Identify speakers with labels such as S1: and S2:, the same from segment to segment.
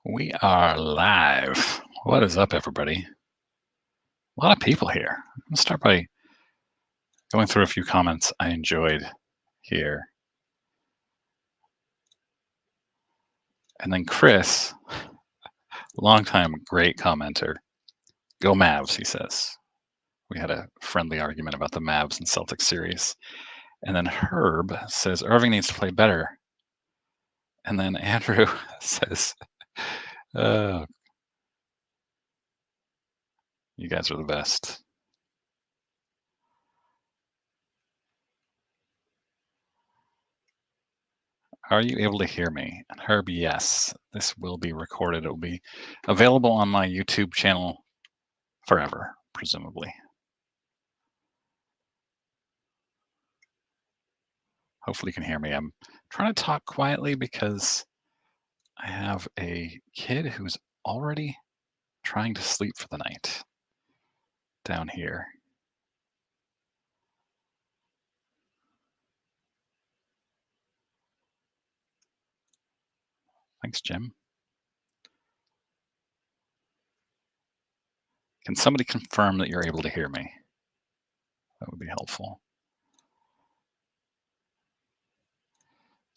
S1: We are live. What is up, everybody? A lot of people here. I'm going to start by going through a few comments I enjoyed here. And then Chris, longtime great commenter. Go Mavs, he says. We had a friendly argument about the Mavs and Celtics series. And then Herb says Irving needs to play better. And then Andrew says, you guys are the best. Are you able to hear me? And Herb, yes. This will be recorded. It will be available on my YouTube channel forever, presumably. Hopefully you can hear me. I'm trying to talk quietly because I have a kid who's already trying to sleep for the night down here. Thanks, Jim. Can somebody confirm that you're able to hear me? That would be helpful.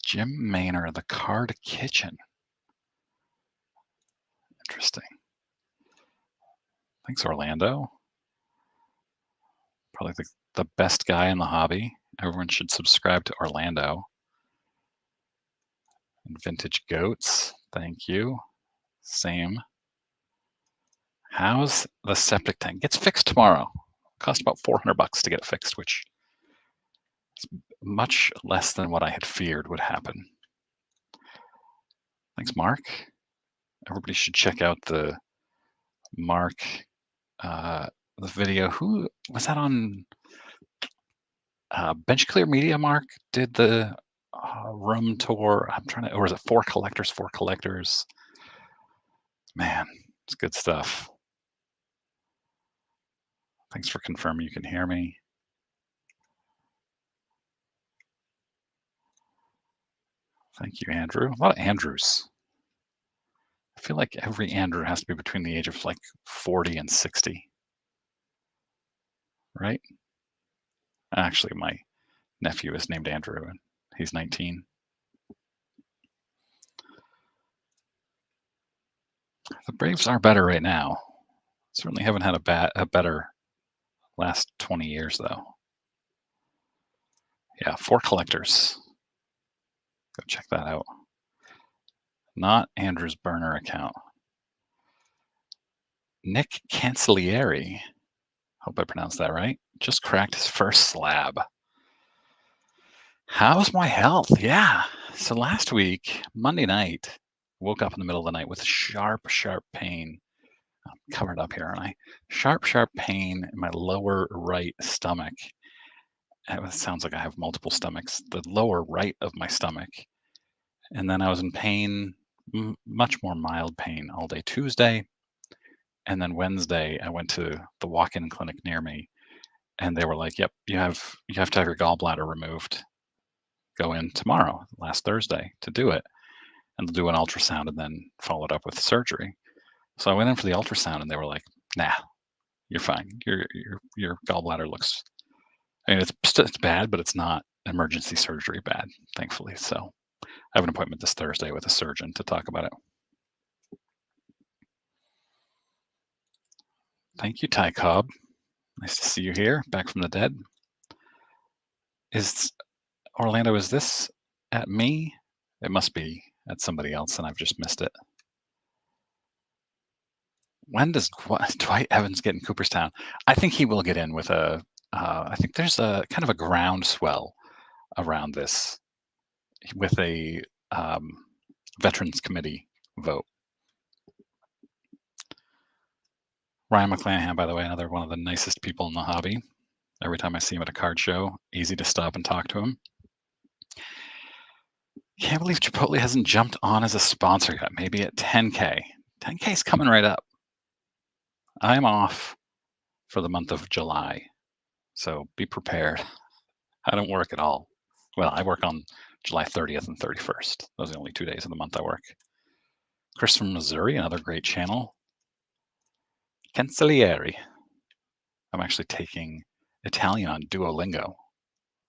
S1: Jim Maynor, the Card Kitchen. Interesting. Thanks, Orlando. Probably the best guy in the hobby. Everyone should subscribe to Orlando. And Vintage Goats, thank you. Same. How's the septic tank? Gets fixed tomorrow. Cost about $400 to get it fixed, which is much less than what I had feared would happen. Thanks, Mark. Everybody should check out the Mark the video. Who was that on? Bench Clear Media. Mark did the room tour. I'm trying to, or is it Four Collectors? Four Collectors. Man, it's good stuff. Thanks for confirming you can hear me. Thank you, Andrew. A lot of Andrews. I feel like every Andrew has to be between the age of like 40 and 60, right? Actually, my nephew is named Andrew and he's 19. The Braves are better right now. Certainly haven't had a better last 20 years, though. Yeah, Four Collectors. Go check that out. Not Andrew's burner account. Nick Cancellieri, hope I pronounced that right, just cracked his first slab. How's my health? Yeah. So last week, Monday night, woke up in the middle of the night with sharp pain. I'm covered up here, aren't I? Sharp pain in my lower right stomach. It sounds like I have multiple stomachs. The lower right of my stomach. And then I was in pain, much more mild pain all day Tuesday. And then Wednesday, I went to the walk-in clinic near me, and they were like, "Yep, you have to have your gallbladder removed. Go in tomorrow, last Thursday, to do it, and they'll do an ultrasound and then follow it up with surgery." So I went in for the ultrasound, and they were like, "Nah, you're fine. Your gallbladder looks. I mean, it's bad, but it's not emergency surgery bad, thankfully." So I have an appointment this Thursday with a surgeon to talk about it. Thank you, Ty Cobb. Nice to see you here, back from the dead. Is Orlando, is this at me? It must be at somebody else, and I've just missed it. When does Dwight Evans get in Cooperstown? I think he will get in with a. I think there's a kind of a groundswell around this with a Veterans Committee vote. Ryan McClanahan, by the way, another one of the nicest people in the hobby. Every time I see him at a card show, easy to stop and talk to him. Can't believe Chipotle hasn't jumped on as a sponsor yet. Maybe at 10K. 10K is coming right up. I'm off for the month of July, so be prepared. I don't work at all. Well, I work on July 30th and 31st. Those are the only 2 days of the month I work. Chris from Missouri, another great channel. Cancellieri. I'm actually taking Italian on Duolingo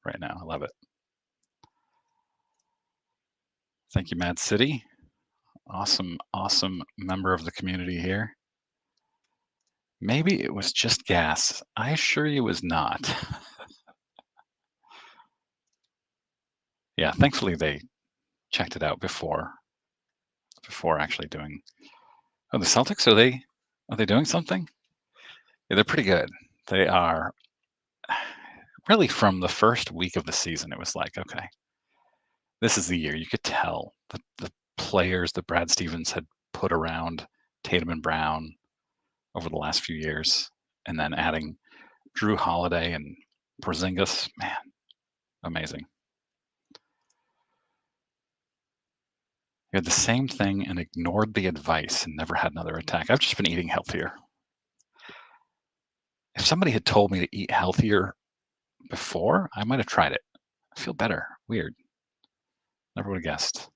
S1: right now. I love it. Thank you, Mad City. Awesome, awesome member of the community here. Maybe it was just gas. I assure you it was not. Yeah, thankfully they checked it out before actually doing. Oh, the Celtics, are they doing something? Yeah, they're pretty good. They are really from the first week of the season. It was like, okay, this is the year. You could tell the players that Brad Stevens had put around Tatum and Brown over the last few years, and then adding Drew Holiday and Porzingis, man, amazing. You had the same thing and ignored the advice and never had another attack. I've just been eating healthier. If somebody had told me to eat healthier before, I might have tried it. I feel better. Weird. Never would have guessed.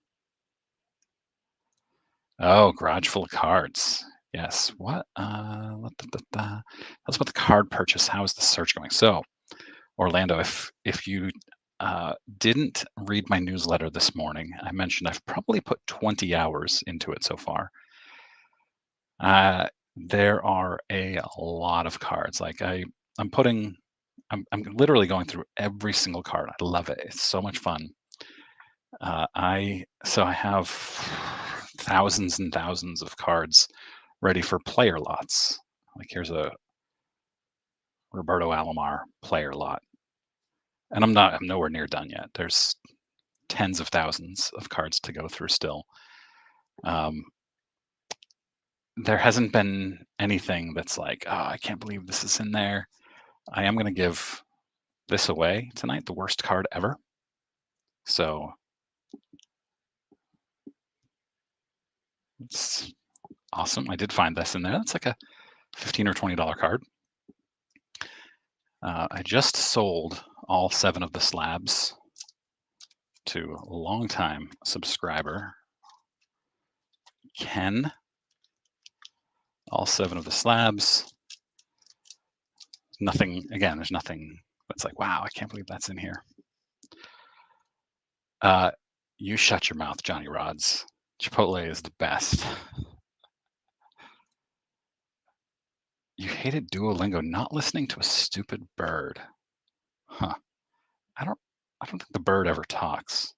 S1: Oh, garage full of cards. Yes. What? That's about the card purchase. How is the search going? So, Orlando, if you didn't read my newsletter this morning, I mentioned I've probably put 20 hours into it so far. There are a lot of cards. Like I'm putting, I'm literally going through every single card. I love it. It's so much fun. I have thousands and thousands of cards ready for player lots. Like here's a Roberto Alomar player lot, and I'm nowhere near done yet. There's tens of thousands of cards to go through still. There hasn't been anything that's like, oh, I can't believe this is in there. I am going to give this away tonight, the worst card ever. So it's awesome. I did find this in there. That's like a $15 or $20 card. I just sold all 7 of the slabs to a longtime subscriber, Ken. All 7 of the slabs. Nothing, again, there's nothing that's like, wow, I can't believe that's in here. You shut your mouth, Johnny Rods. Chipotle is the best. You hated Duolingo not listening to a stupid bird. Huh. I don't think the bird ever talks.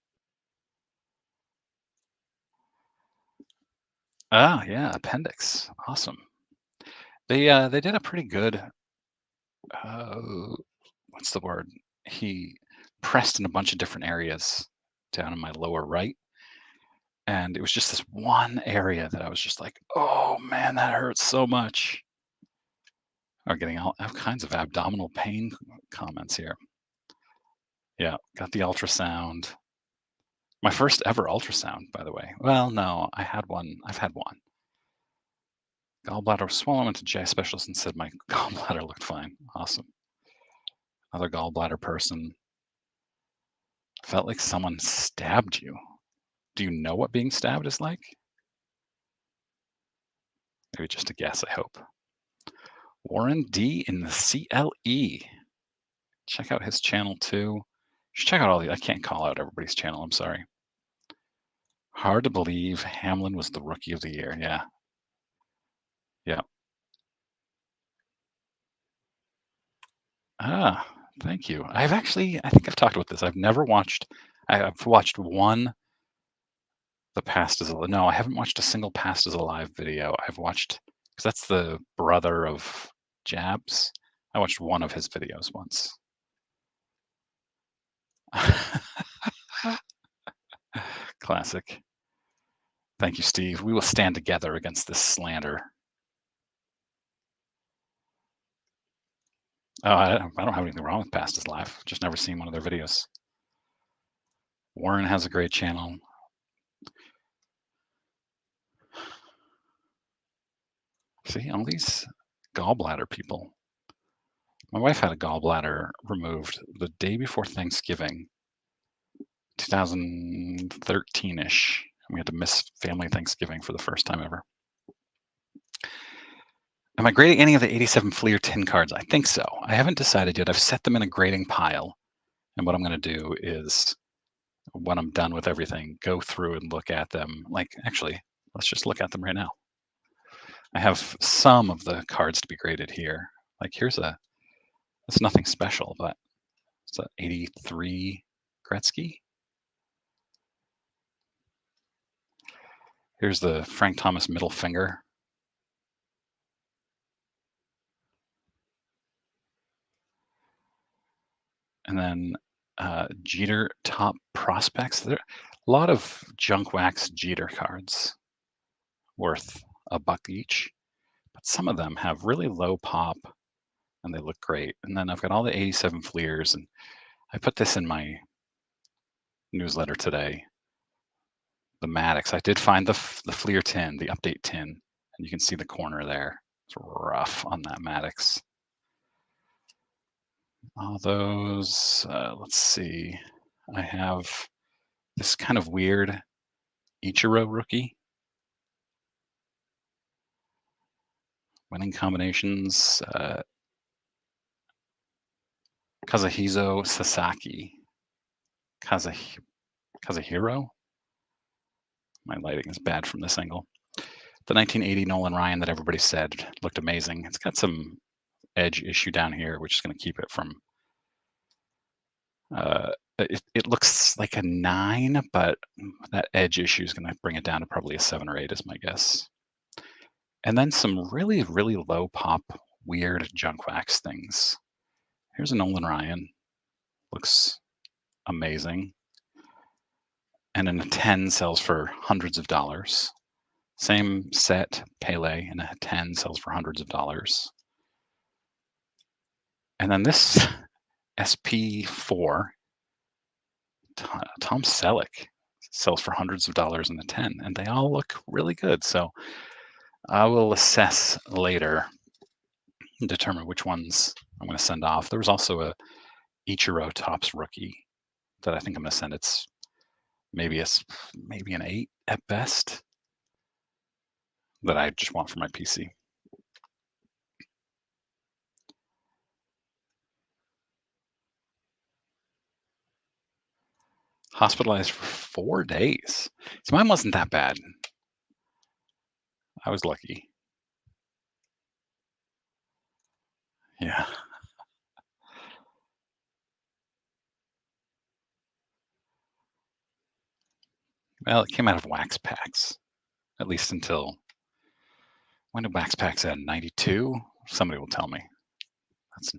S1: Oh, yeah, appendix. Awesome. They did a pretty good what's the word? He pressed in a bunch of different areas down in my lower right. And it was just this one area that I was just like, oh man, that hurts so much. I'm getting all kinds of abdominal pain comments here. Yeah, got the ultrasound. My first ever ultrasound, by the way. Well, no, I had one. I've had one. Gallbladder swollen. Went to GI specialist and said my gallbladder looked fine. Awesome. Another gallbladder person. Felt like someone stabbed you. Do you know what being stabbed is like? Maybe just a guess, I hope. Warren D in the CLE. Check out his channel too. Check out all the. I can't call out everybody's channel. I'm sorry. Hard to believe Hamlin was the rookie of the year. Yeah. Yeah. Ah, thank you. I think I've talked about this. I've never watched. I've watched one. The Past is Alive. No, I haven't watched a single Past is Alive video. I've watched because that's the brother of Jabs. I watched one of his videos once. Classic. Thank you, Steve. We will stand together against this slander. Oh, I don't have anything wrong with Past is Live. Just never seen one of their videos. Warren has a great channel. See, all these gallbladder people. My wife had a gallbladder removed the day before Thanksgiving, 2013-ish. We had to miss family Thanksgiving for the first time ever. Am I grading any of the 87 Fleer tin cards? I think so. I haven't decided yet. I've set them in a grading pile. And what I'm going to do is, when I'm done with everything, go through and look at them. Like, actually, let's just look at them right now. I have some of the cards to be graded here. Like, it's nothing special, but it's an 83 Gretzky. Here's the Frank Thomas middle finger. And then Jeter top prospects. There a lot of junk wax Jeter cards worth $1 each, but some of them have really low pop and they look great. And then I've got all the 87 Fleers, and I put this in my newsletter today. The Maddox. I did find the Fleer tin, the update tin, and you can see the corner there. It's rough on that Maddox. All those, let's see. I have this kind of weird Ichiro rookie. Winning combinations, Kazuhiro Sasaki. Kazuhiro? My lighting is bad from this angle. The 1980 Nolan Ryan that everybody said looked amazing. It's got some edge issue down here, which is going to keep it from it looks like a 9, but that edge issue is going to bring it down to probably a 7 or 8 is my guess. And then some really, really low pop, weird junk wax things. Here's a Nolan Ryan. Looks amazing. And then a 10 sells for hundreds of dollars. Same set, Pele, and a 10 sells for hundreds of dollars. And then this SP4, Tom Selleck, sells for hundreds of dollars in the 10, and they all look really good. So I will assess later and determine which ones I'm going to send off. There was also a Ichiro Topps rookie that I think I'm going to send. It's maybe an 8 at best that I just want for my PC. Hospitalized for 4 days. So mine wasn't that bad. I was lucky. Yeah. Well, it came out of wax packs, at least until when did wax packs end? 92? Somebody will tell me. That's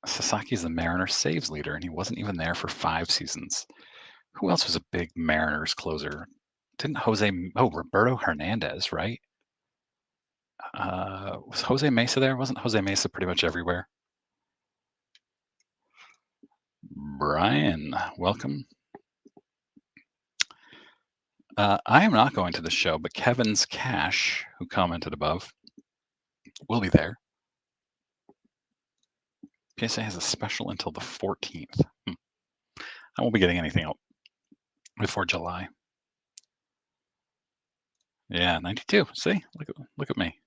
S1: Sasaki's the Mariners saves leader, and he wasn't even there for 5 seasons. Who else was a big Mariners closer? Didn't Roberto Hernandez, right? Was Jose Mesa there? Wasn't Jose Mesa pretty much everywhere? Brian, welcome. I am not going to the show, but Kevin's Cash, who commented above, will be there. PSA has a special until the 14th. I won't be getting anything out before July. Yeah, 92. See, look at me.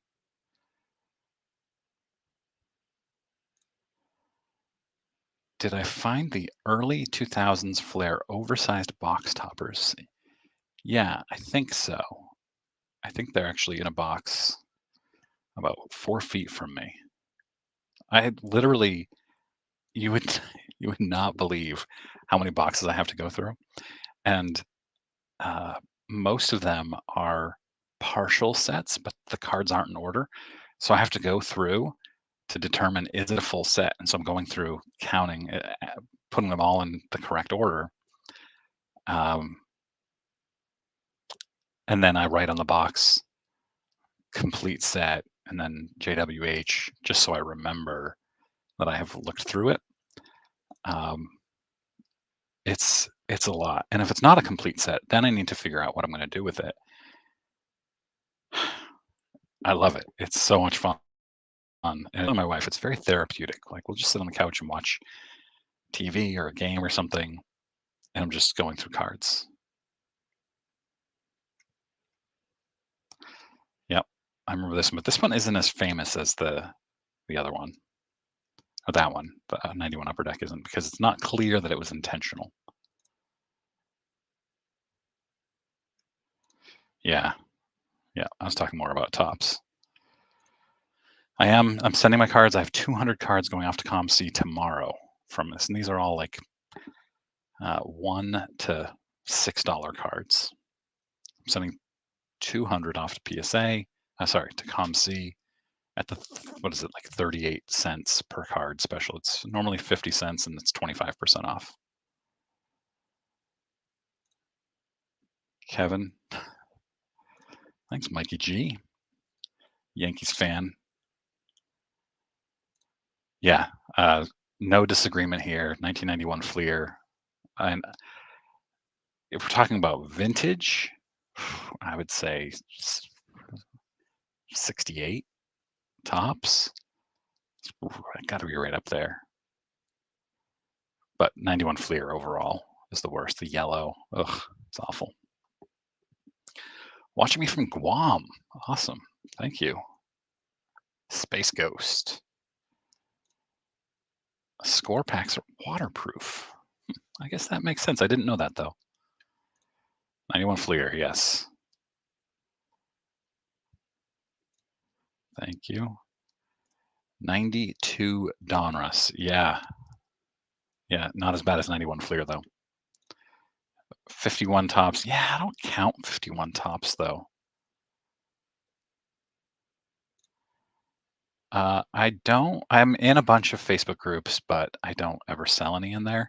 S1: Did I find the early 2000s Flair oversized box toppers? Yeah, I think so. I think they're actually in a box about 4 feet from me. I literally, you would not believe how many boxes I have to go through, and most of them are partial sets, but the cards aren't in order. So I have to go through to determine, is it a full set? And so I'm going through counting, putting them all in the correct order. And then I write on the box, complete set, and then JWH, just so I remember that I have looked through it. It's a lot. And if it's not a complete set, then I need to figure out what I'm going to do with it. I love it. It's so much fun. And my wife, it's very therapeutic. Like, we'll just sit on the couch and watch TV or a game or something, and I'm just going through cards. Yep, I remember this one, but this one isn't as famous as the other one, or that one. The 91 Upper Deck isn't, because it's not clear that it was intentional. Yeah, yeah, I was talking more about tops. I'm sending my cards. I have 200 cards going off to COMC tomorrow from this, and these are all like $1 to $6 cards. I'm sending 200 off to PSA. Sorry, to COMC at the, what is it, like 38 cents per card special. It's normally 50 cents and it's 25% off. Kevin, thanks, Mikey G, Yankees fan. Yeah, no disagreement here. 1991 Fleer. And if we're talking about vintage, I would say 68 tops. Got to be right up there. But 91 Fleer overall is the worst. The yellow, ugh, it's awful. Watching me from Guam. Awesome. Thank you. Space Ghost. Score packs are waterproof. I guess that makes sense. I didn't know that, though. 91 Fleer, yes. Thank you. 92 Donruss. Yeah. Yeah, not as bad as 91 Fleer, though. 51 tops. Yeah, I don't count 51 tops, though. I don't. I'm in a bunch of Facebook groups, but I don't ever sell any in there.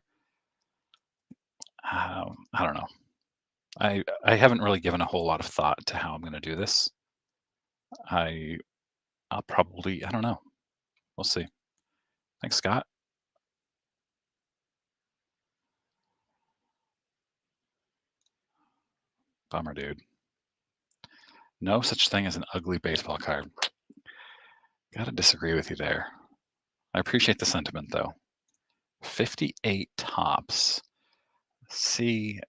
S1: I don't know. I haven't really given a whole lot of thought to how I'm going to do this. I'll probably, I don't know. We'll see. Thanks, Scott. Bummer, dude. No such thing as an ugly baseball card. Gotta disagree with you there. I appreciate the sentiment, though. 58 tops. See,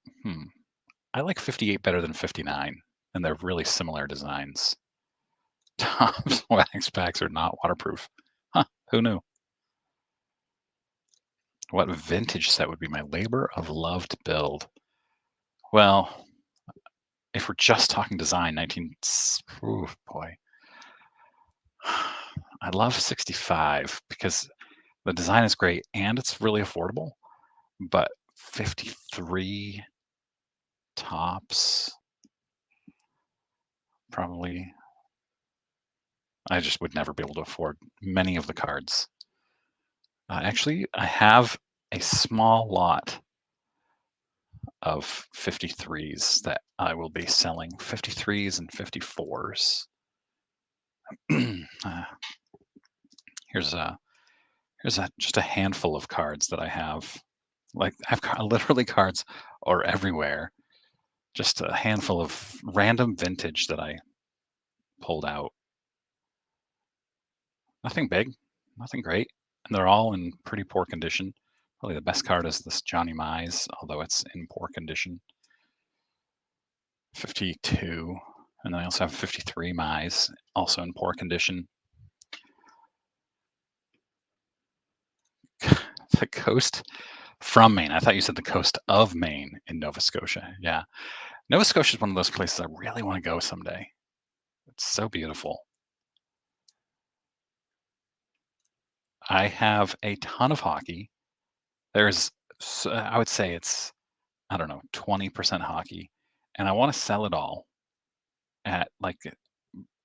S1: I like 58 better than 59, and they're really similar designs. Tops wax packs are not waterproof. Huh, who knew? What vintage set would be my labor of love to build? Well, if we're just talking design, 19, ooh, boy. I love 65 because the design is great and it's really affordable, but 53 tops, probably. I just would never be able to afford many of the cards. Actually, I have a small lot of 53s that I will be selling, 53s and 54s. Here's just a handful of cards that I have. Like, I've literally cards are everywhere. Just a handful of random vintage that I pulled out. Nothing big, nothing great, and they're all in pretty poor condition. Probably the best card is this Johnny Mize, although it's in poor condition. 52, and then I also have 53 Mize, also in poor condition. The coast from Maine. I thought you said the coast of Maine in Nova Scotia. Yeah. Nova Scotia is one of those places I really want to go someday. It's so beautiful. I have a ton of hockey. There's, I would say it's, I don't know, 20% hockey. And I want to sell it all at like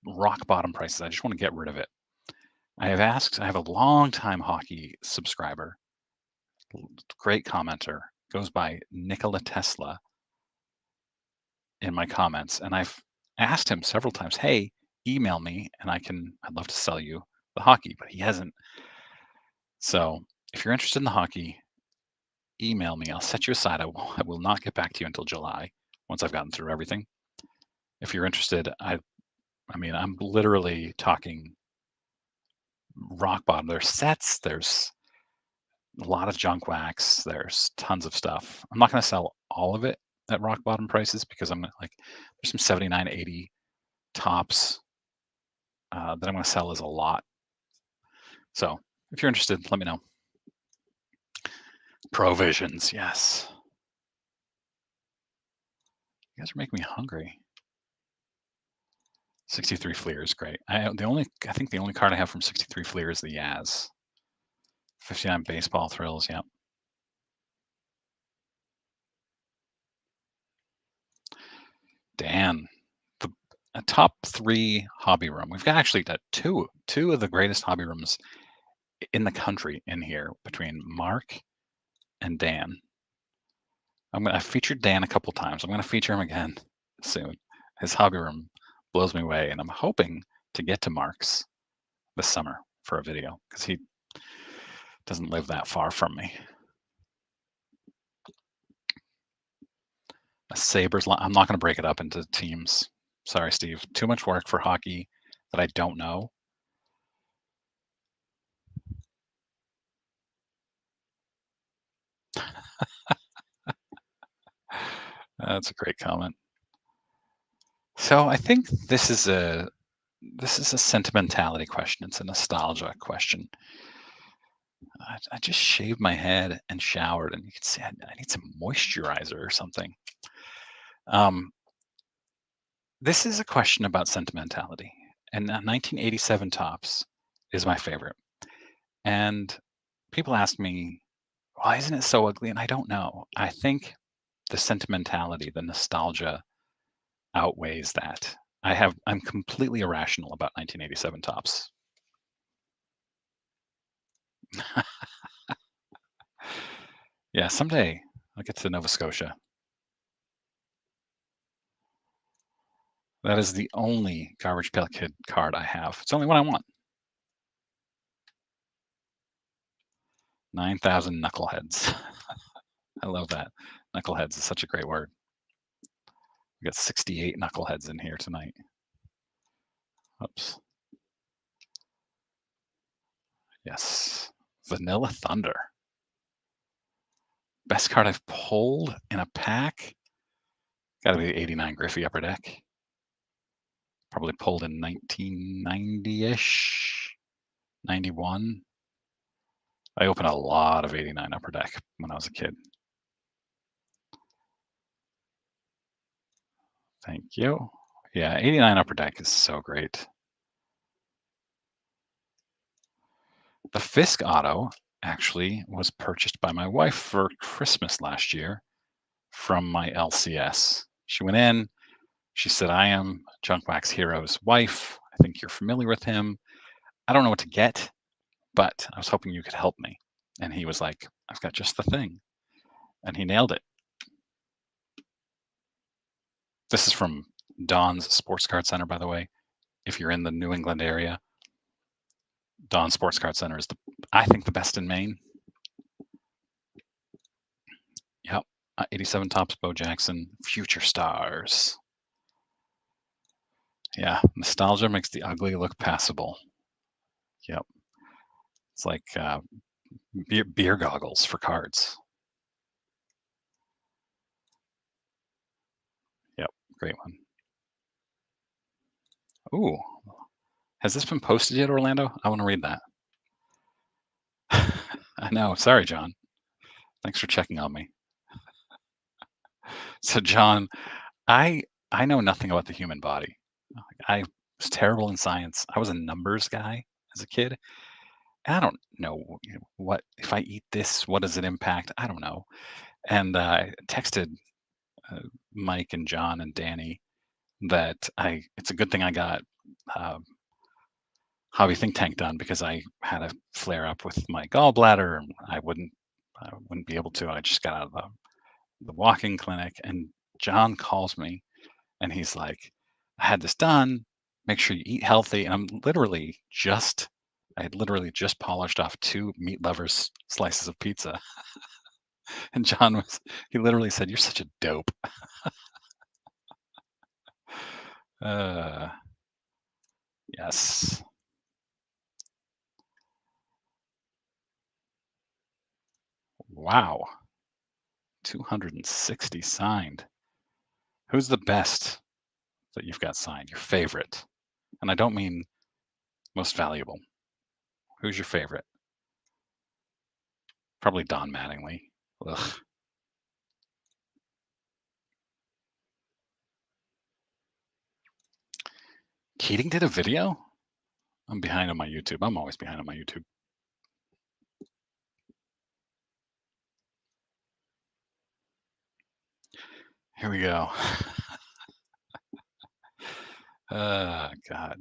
S1: rock bottom prices. I just want to get rid of it. I have a long time hockey subscriber, great commenter, goes by Nikola Tesla in my comments. And I've asked him several times, hey, email me and I'd love to sell you the hockey, but he hasn't. So if you're interested in the hockey, email me. I'll set you aside. I will not get back to you until July once I've gotten through everything. If you're interested, I mean, I'm literally talking rock bottom. There's sets, there's a lot of junk wax. There's tons of stuff. I'm not going to sell all of it at rock bottom prices because I'm like, there's some 79, 80 tops that I'm going to sell as a lot. So if you're interested, let me know. Provisions, yes. You guys are making me hungry. 63 Fleer is great. I think the only card I have from 63 Fleer is the Yaz. 59 Baseball Thrills, yep. Dan, the top 3 hobby room. We've got actually got two of the greatest hobby rooms in the country in here between Mark and Dan. I've featured Dan a couple times. I'm gonna feature him again soon. His hobby room blows me away, and I'm hoping to get to Mark's this summer for a video because he doesn't live that far from me. A Sabres line. I'm not going to break it up into teams. Sorry, Steve. Too much work for hockey that I don't know. That's a great comment. So I think this is a sentimentality question. It's a nostalgia question. I just shaved my head and showered, and you can see I need some moisturizer or something. This is a question about sentimentality, and 1987 tops is my favorite. And people ask me, why isn't it so ugly? And I don't know. I think the sentimentality, the nostalgia outweighs that. I'm completely irrational about 1987 tops. Yeah, someday I'll get to Nova Scotia. That is the only Garbage Pail Kid card I have. It's the only one I want. 9,000 knuckleheads. I love that. Knuckleheads is such a great word. We got 68 knuckleheads in here tonight. Oops. Yes. Vanilla Thunder. Best card I've pulled in a pack. Got to be the 89 Griffey Upper Deck. Probably pulled in 1990-ish, 91. I opened a lot of 89 Upper Deck when I was a kid. Thank you. Yeah, 89 Upper Deck is so great. The Fisk Auto actually was purchased by my wife for Christmas last year from my LCS. She went in, she said, I am Junk Wax Hero's wife. I think you're familiar with him. I don't know what to get, but I was hoping you could help me. And he was like, I've got just the thing. And he nailed it. This is from Don's Sports Card Center, by the way. If you're in the New England area, Don's Sports Card Center is, I think, the best in Maine. Yep. 87 tops, Bo Jackson, Future Stars. Yeah, nostalgia makes the ugly look passable. Yep. It's like beer goggles for cards. Yep, great one. Ooh, has this been posted yet, Orlando? I want to read that. I know. Sorry, John. Thanks for checking on me. So, John, I know nothing about the human body. I was terrible in science. I was a numbers guy as a kid. I don't know, what if I eat this, what does it impact? I don't know. And I texted Mike and John and Danny that it's a good thing I got um, hobby think tank done because I had a flare up with my gallbladder and I wouldn't be able to. I just got out of the walking clinic and John calls me and he's like, I had this done. Make sure you eat healthy. And I had literally just polished off 2 meat lovers slices of pizza. And he literally said, you're such a dope. Uh, yes. Wow, 260 signed. Who's the best that you've got signed? Your favorite? And I don't mean most valuable. Who's your favorite? Probably Don Mattingly. Ugh. Keating did a video? I'm behind on my YouTube. I'm always behind on my YouTube. Here we go. God.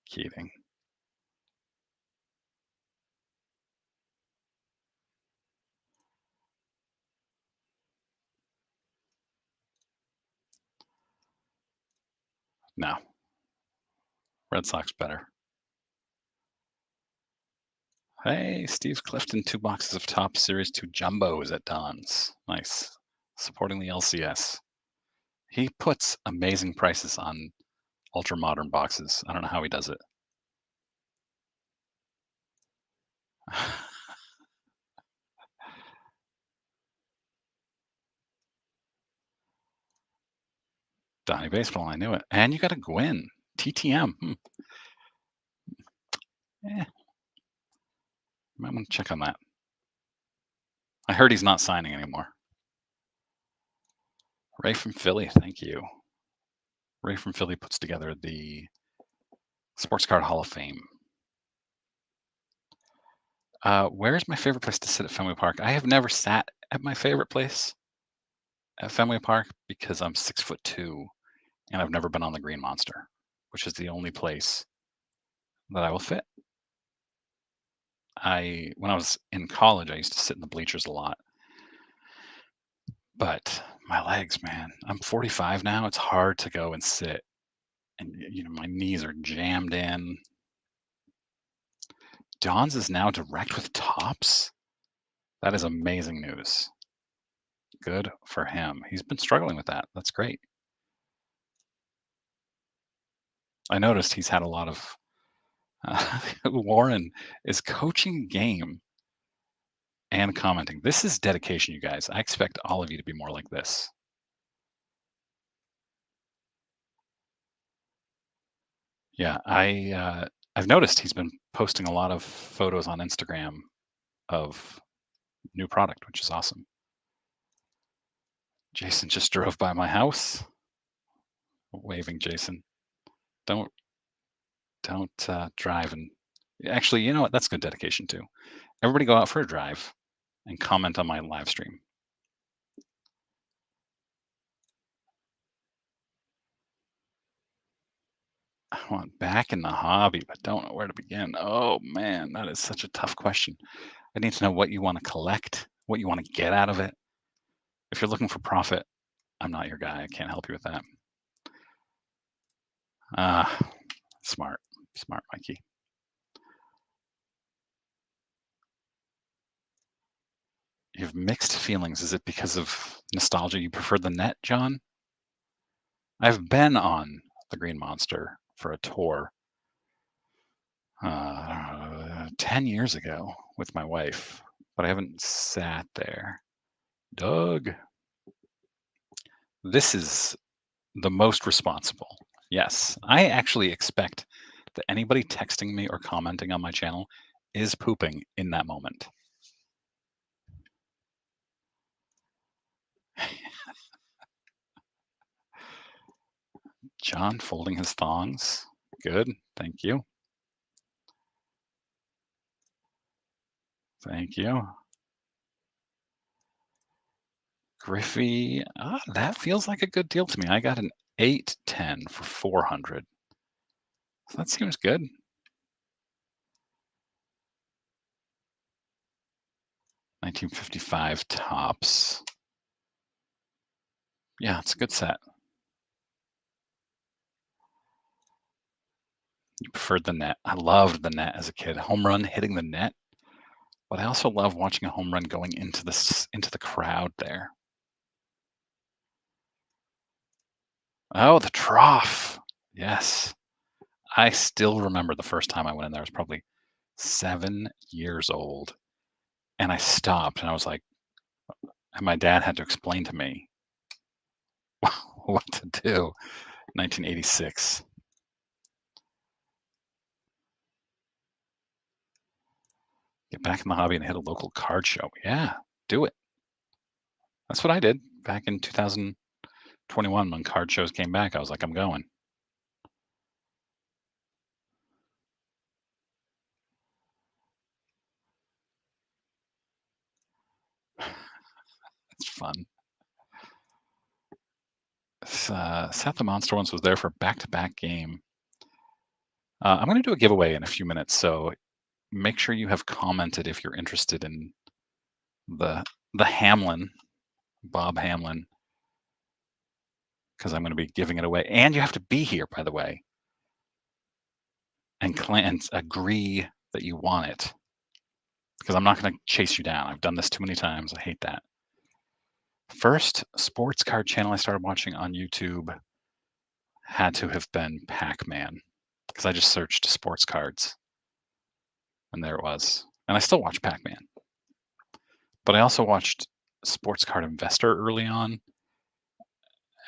S1: Keating. No. Red Sox better. Hey, Steve Clifton, 2 boxes of Top Series 2 Jumbos at Don's. Nice. Supporting the LCS. He puts amazing prices on ultra modern boxes. I don't know how he does it. Donnie Baseball, I knew it. And you got a Gwyn. TTM. Eh, might want to check on that. I heard he's not signing anymore. Ray from Philly, thank you. Ray from Philly puts together the Sports Card Hall of Fame. Where's my favorite place to sit at Fenway Park? I have never sat at my favorite place at Fenway Park because I'm 6'2" and I've never been on the Green Monster, which is the only place that I will fit. When I was in college, I used to sit in the bleachers a lot, but my legs, man, I'm 45 now. It's hard to go and sit, and my knees are jammed in. Don's is now direct with Tops. That is amazing news. Good for him. He's been struggling with that. That's great. I noticed he's had a lot of Warren is coaching game and commenting. This is dedication, you guys. I expect all of you to be more like this. Yeah, I've noticed he's been posting a lot of photos on Instagram of new product, which is awesome. Jason just drove by my house. Waving, Jason. Don't drive and actually, you know what? That's good dedication too. Everybody go out for a drive and comment on my live stream. I want back in the hobby, but don't know where to begin. Oh man, that is such a tough question. I need to know what you want to collect, what you want to get out of it. If you're looking for profit, I'm not your guy. I can't help you with that. Smart, Mikey. You have mixed feelings. Is it because of nostalgia? You prefer the net, John? I've been on the Green Monster for a tour 10 years ago with my wife, but I haven't sat there. Doug, this is the most responsible. Yes, I actually expect that anybody texting me or commenting on my channel is pooping in that moment. John folding his thongs. Good. Thank you. Thank you. Griffey, that feels like a good deal to me. I got an 810 for 400. So that seems good. $1955 Tops. Yeah, it's a good set. You preferred the net. I loved the net as a kid. Home run hitting the net. But I also love watching a home run going into the crowd there. Oh, the trough. Yes. I still remember the first time I went in there. I was probably 7 years old, and I stopped, and I was like and my dad had to explain to me what to do. 1986. Get back in the hobby and hit a local card show. Yeah, do it. That's what I did back in 2021 when card shows came back. I was like, "I'm going." It's fun. Seth the Monster once was there for a back-to-back game. I'm gonna do a giveaway in a few minutes, so make sure you have commented if you're interested in the Hamlin, Bob Hamlin, because I'm gonna be giving it away. And you have to be here, by the way, and agree that you want it, because I'm not gonna chase you down. I've done this too many times. I hate that. First sports card channel I started watching on YouTube had to have been Pac-Man, because I just searched sports cards, and there it was. And I still watch Pac-Man, but I also watched Sports Card Investor early on,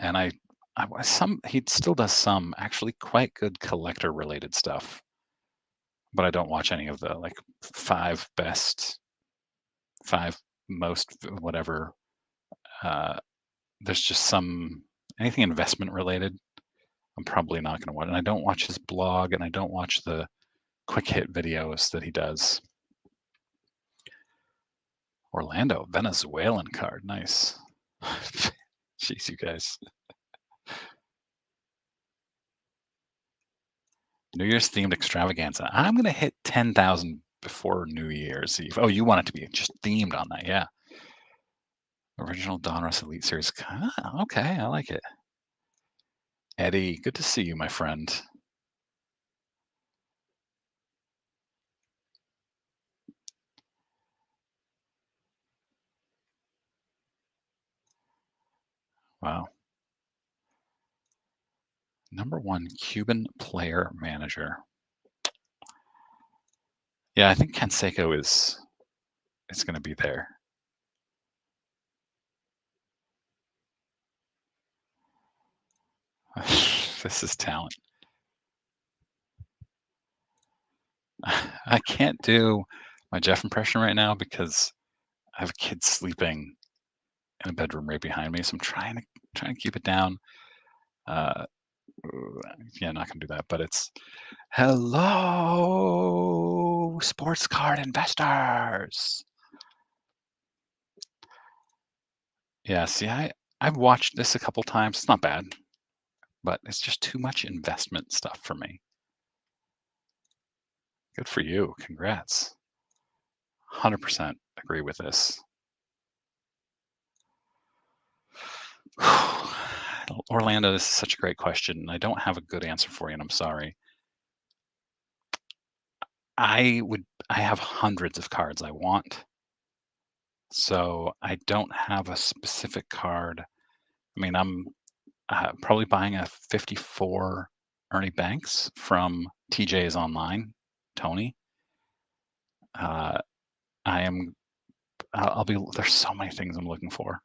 S1: and I was he still does some actually quite good collector related stuff, but I don't watch any of the like 5 best, 5 most whatever. Uh, there's just some anything investment related. I'm probably not going to watch, and I don't watch his blog, and I don't watch the quick hit videos that he does. Orlando, Venezuelan card, nice. Jeez, you guys. New Year's themed extravaganza. I'm gonna hit 10,000 before New Year's Eve. Oh, you want it to be just themed on that, yeah. Original Donruss Elite Series. Okay, I like it. Eddie, good to see you, my friend. Wow. Number 1 Cuban player manager. Yeah, I think Canseco is gonna be there. This is talent. I can't do my Jeff impression right now because I have a kid sleeping in a bedroom right behind me, so I'm trying to keep it down. Uh, yeah, not gonna do that, but it's hello, sports card investors. Yeah, see, I've watched this a couple times. It's not bad, but it's just too much investment stuff for me. Good for you. Congrats. 100% agree with this. Orlando, this is such a great question, and I don't have a good answer for you, and I'm sorry. I have hundreds of cards I want, so I don't have a specific card. I mean, I'm probably buying a 54 Ernie Banks from TJ's Online, Tony. Uh, I am. I'll be. There's so many things I'm looking for.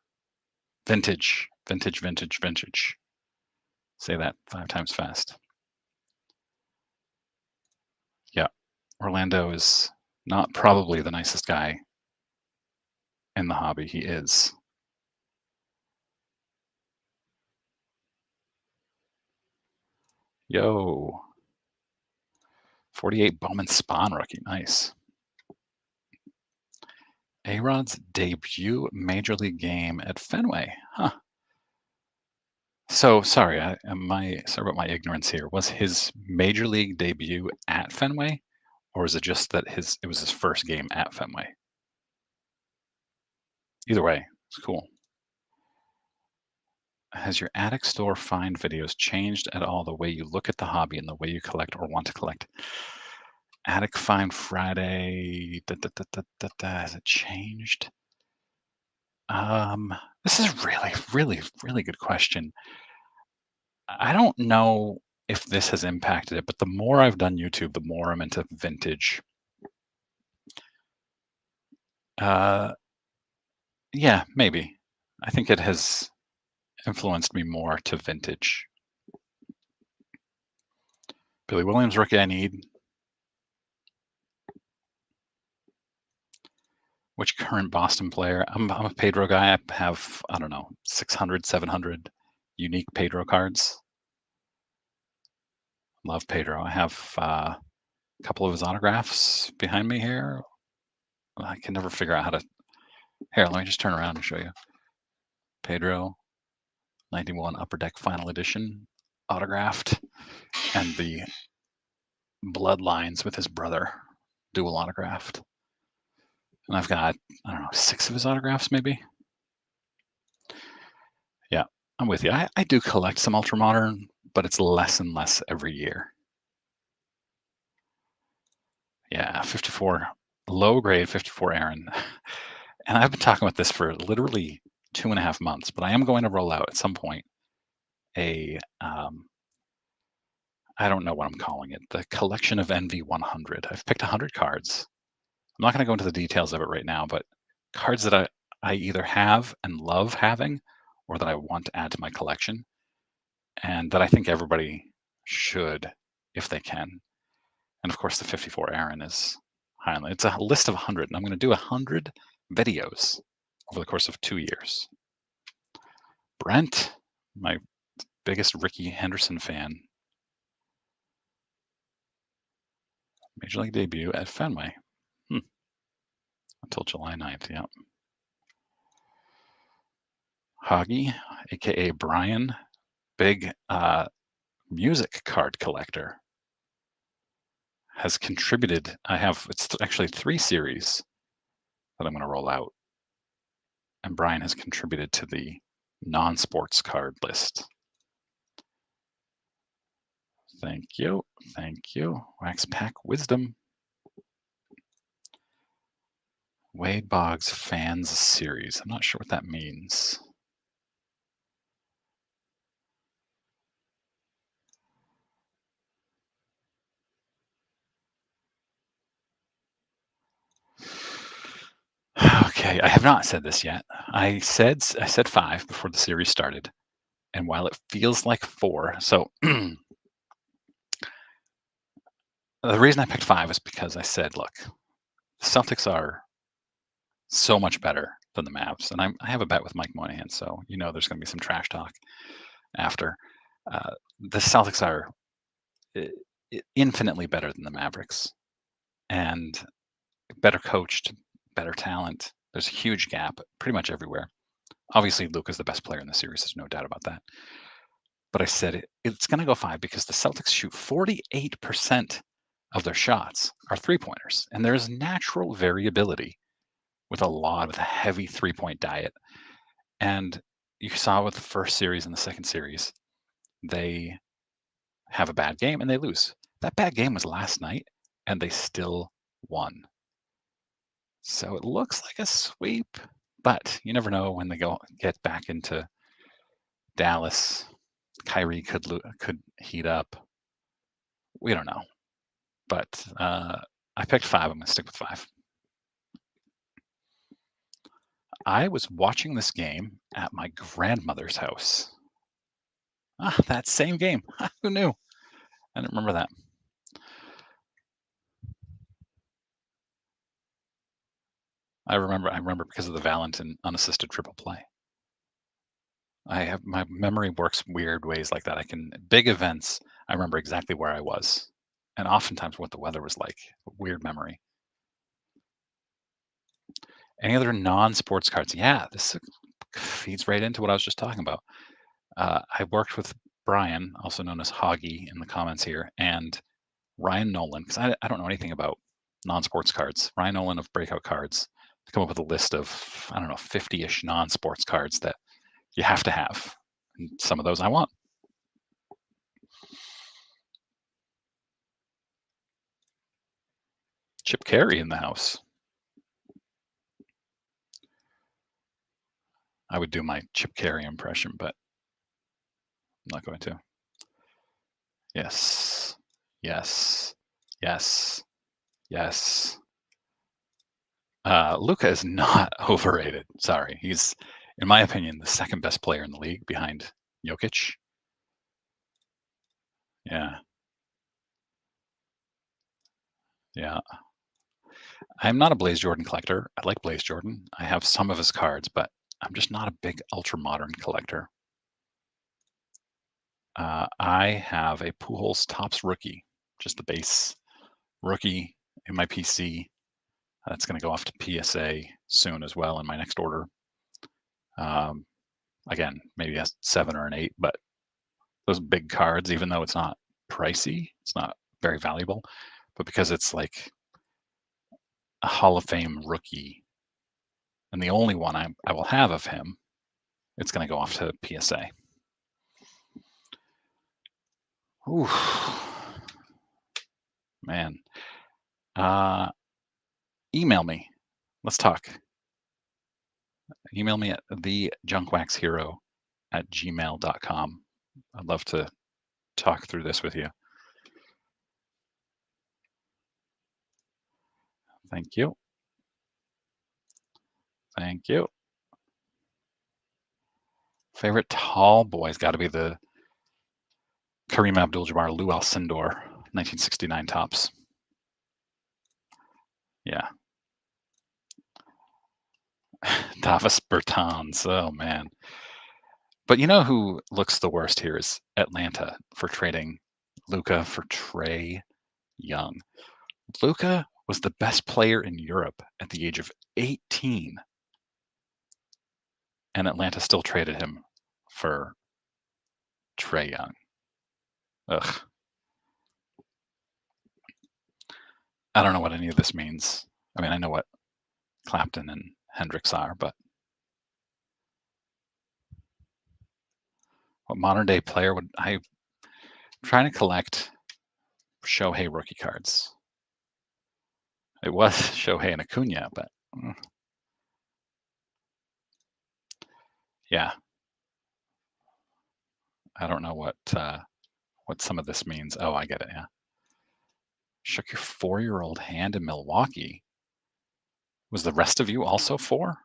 S1: Vintage, vintage, vintage, vintage. Say that 5 times fast. Yeah, Orlando is not probably the nicest guy in the hobby. He is. Yo, 48 Bowman Spawn rookie. Nice. A-Rod's debut major league game at Fenway. Huh. So sorry, sorry about my ignorance here. Was his major league debut at Fenway, or is it just that it was his first game at Fenway? Either way, it's cool. Has your attic store find videos changed at all the way you look at the hobby and the way you collect or want to collect? Attic Find Friday. Has it changed? This is really, really, really good question. I don't know. if this has impacted it, but the more I've done YouTube, the more I'm into vintage. Yeah, maybe. I think it has influenced me more to vintage. Billy Williams rookie I need. Which current Boston player? I'm a Pedro guy. I have, I don't know, 600, 700 unique Pedro cards. Love Pedro. I have a couple of his autographs behind me here. I can never figure out how to. Here, let me just turn around and show you. Pedro, 91 Upper Deck Final Edition, autographed, and the bloodlines with his brother, dual autographed. And I've got, I don't know, 6 of his autographs maybe. Yeah, I'm with you. I do collect some ultra modern, but it's less and less every year. Yeah, 54, low grade 54 Aaron. And I've been talking about this for literally 2.5 months, but I am going to roll out at some point a, I don't know what I'm calling it, the collection of NV 100. I've picked 100 cards. I'm not going to go into the details of it right now, but cards that I either have and love having or that I want to add to my collection and that I think everybody should if they can. And of course, the 54 Aaron is high on it. It's a list of 100, and I'm going to do 100 videos over the course of 2 years. Brent, my biggest Ricky Henderson fan. Major League debut at Fenway. Until July 9th, yeah. Hoggy, aka Brian, big music card collector, has contributed. It's actually 3 series that I'm going to roll out. And Brian has contributed to the non-sports card list. Thank you. Thank you. Wax Pack Wisdom. Wade Boggs Fans Series. I'm not sure what that means. Okay, I have not said this yet. I said 5 before the series started. And while it feels like 4, so the reason I picked 5 is because I said, look, the Celtics are so much better than the Mavs. And I have a bet with Mike Moynihan, so you know there's going to be some trash talk after. The Celtics are infinitely better than the Mavericks and better coached, better talent. There's a huge gap pretty much everywhere. Obviously, Luke is the best player in the series. There's no doubt about that. But I said it's going to go 5 because the Celtics shoot 48% of their shots are 3-pointers. And there's natural variability with a heavy 3-point diet. And you saw with the first series and the second series, they have a bad game and they lose. That bad game was last night and they still won. So it looks like a sweep, but you never know when they get back into Dallas. Kyrie could heat up. We don't know, but I picked 5. I'm going to stick with 5. I was watching this game at my grandmother's house. That same game. Who knew? I didn't remember that. I remember because of the Valentin unassisted triple play. My memory works weird ways like that. Big events, I remember exactly where I was, and oftentimes what the weather was like. Weird memory. Any other non-sports cards? Yeah, this feeds right into what I was just talking about. I worked with Brian, also known as Hoggy in the comments here, and Ryan Nolan, because I don't know anything about non-sports cards. Ryan Nolan of Breakout Cards to come up with a list of, I don't know, 50-ish non-sports cards that you have to have. And some of those I want. Chip Carey in the house. I would do my Chip Carey impression, but I'm not going to. Yes. Yes. Yes. Yes. Luka is not overrated. Sorry. He's, in my opinion, the second best player in the league behind Jokic. Yeah. Yeah. I'm not a Blaze Jordan collector. I like Blaze Jordan. I have some of his cards, but I'm just not a big ultra modern collector. I have a Pujols Topps rookie, just the base rookie in my PC. That's going to go off to PSA soon as well in my next order. Um, again, maybe a 7 or an 8, but those big cards, even though it's not pricey, it's not very valuable, but because it's like a Hall of Fame rookie and the only one I will have of him, it's going to go off to PSA. Ooh, man. Email me. Let's talk. Email me at thejunkwexhero@gmail.com. I'd love to talk through this with you. Thank you. Thank you. Favorite tall boy's got to be the Kareem Abdul-Jabbar, Lou Alcindor, 1969 Topps. Yeah. Davis Bertans. Oh, man. But you know who looks the worst here is Atlanta for trading Luka for Trae Young. Luka was the best player in Europe at the age of 18, and Atlanta still traded him for Trae Young. Ugh. I don't know what any of this means. I mean, I know what Clapton and Hendricks are, but what modern day player would I trying to collect Shohei rookie cards? It was Shohei and Acuna, but yeah, I don't know what some of this means. Oh, I get it. Yeah, shook your 4-year-old hand in Milwaukee. Was the rest of you also 4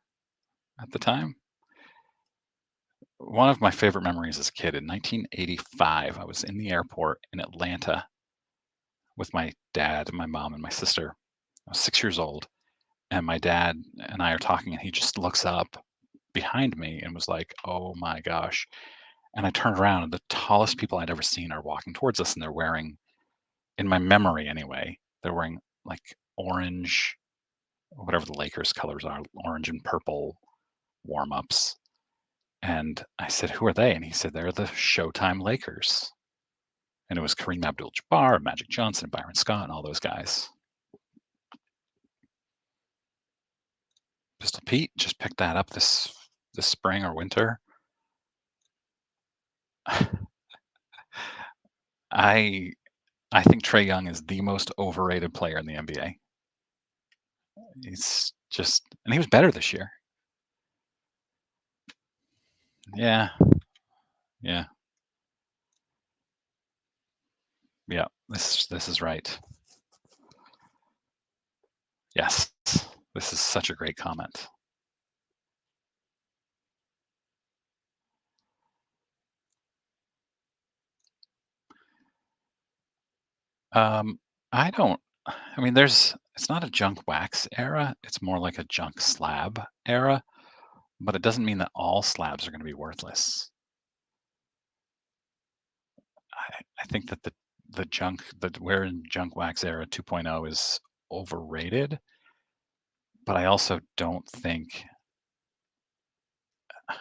S1: at the time? One of my favorite memories as a kid in 1985, I was in the airport in Atlanta with my dad, my mom, and my sister. I was 6 years old, and my dad and I are talking, and he just looks up behind me and was like, "Oh my gosh." And I turned around, and the tallest people I'd ever seen are walking towards us, and they're wearing, in my memory anyway, they're wearing like orange, whatever the Lakers colors are, orange and purple warm ups. And I said, "Who are they?" And he said, "They're the Showtime Lakers." And it was Kareem Abdul-Jabbar, Magic Johnson, Byron Scott, and all those guys. Pistol Pete just picked that up this spring or winter. I I think Trae Young is the most overrated player in the NBA. He's just, and he was better this year. Yeah, yeah, yeah. This is right. Yes, this is such a great comment. Um, I don't. I mean, it's not a junk wax era. It's more like a junk slab era, but it doesn't mean that all slabs are going to be worthless. I think that the junk that we're in junk wax era 2.0 is overrated, but I also don't think, how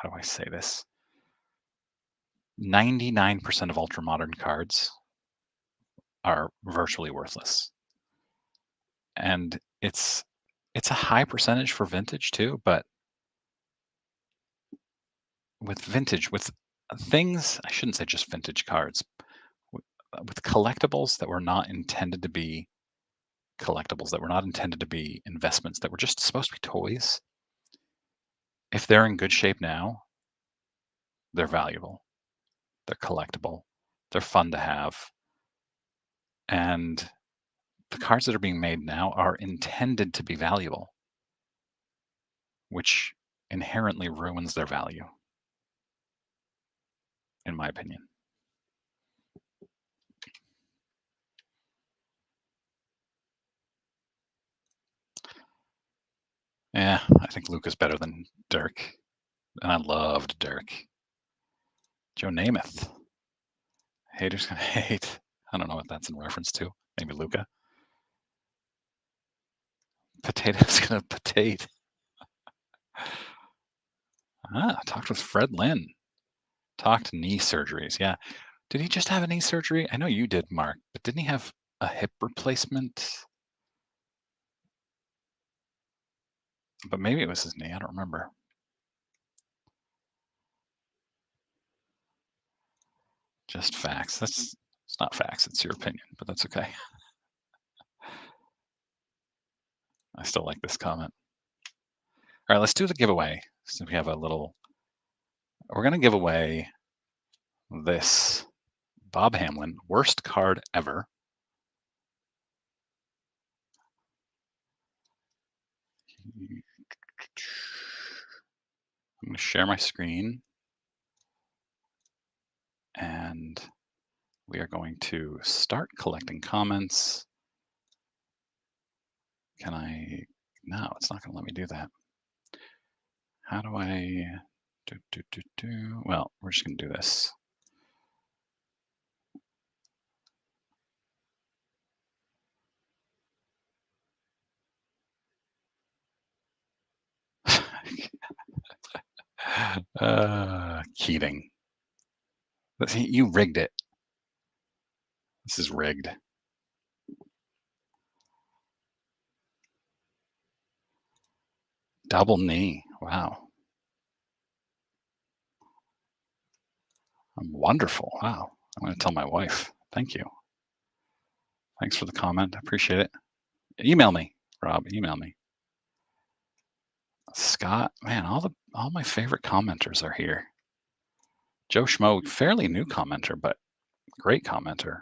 S1: do I say this? 99% of ultra modern cards are virtually worthless. And it's a high percentage for vintage too, but with vintage, with things, I shouldn't say just vintage cards, with collectibles that were not intended to be collectibles, that were not intended to be investments, that were just supposed to be toys. If they're in good shape now, they're valuable. They're collectible. They're fun to have. And the cards that are being made now are intended to be valuable, which inherently ruins their value, in my opinion. Yeah, I think Luke is better than Dirk, and I loved Dirk. Joe Namath. Haters gonna hate. I don't know what that's in reference to. Maybe Luca. Potato's gonna potate. Ah, talked with Fred Lynn. Talked knee surgeries. Yeah. Did he just have a knee surgery? I know you did, Mark, but didn't he have a hip replacement? But maybe it was his knee. I don't remember. Just facts. It's not facts. It's your opinion, but that's okay. I still like this comment. All right, let's do the giveaway. So we have a little. We're gonna give away this Bob Hamlin worst card ever. I'm going to share my screen, and we are going to start collecting comments. Can I? No, it's not going to let me do that. How do I do? Well, we're just going to do this. Keating. You rigged it. This is rigged. Double knee. Wow. Wonderful. Wow. I'm going to tell my wife. Thank you. Thanks for the comment. I appreciate it. Email me, Rob. Email me. Scott, man, all my favorite commenters are here. Joe Schmo, fairly new commenter, but great commenter.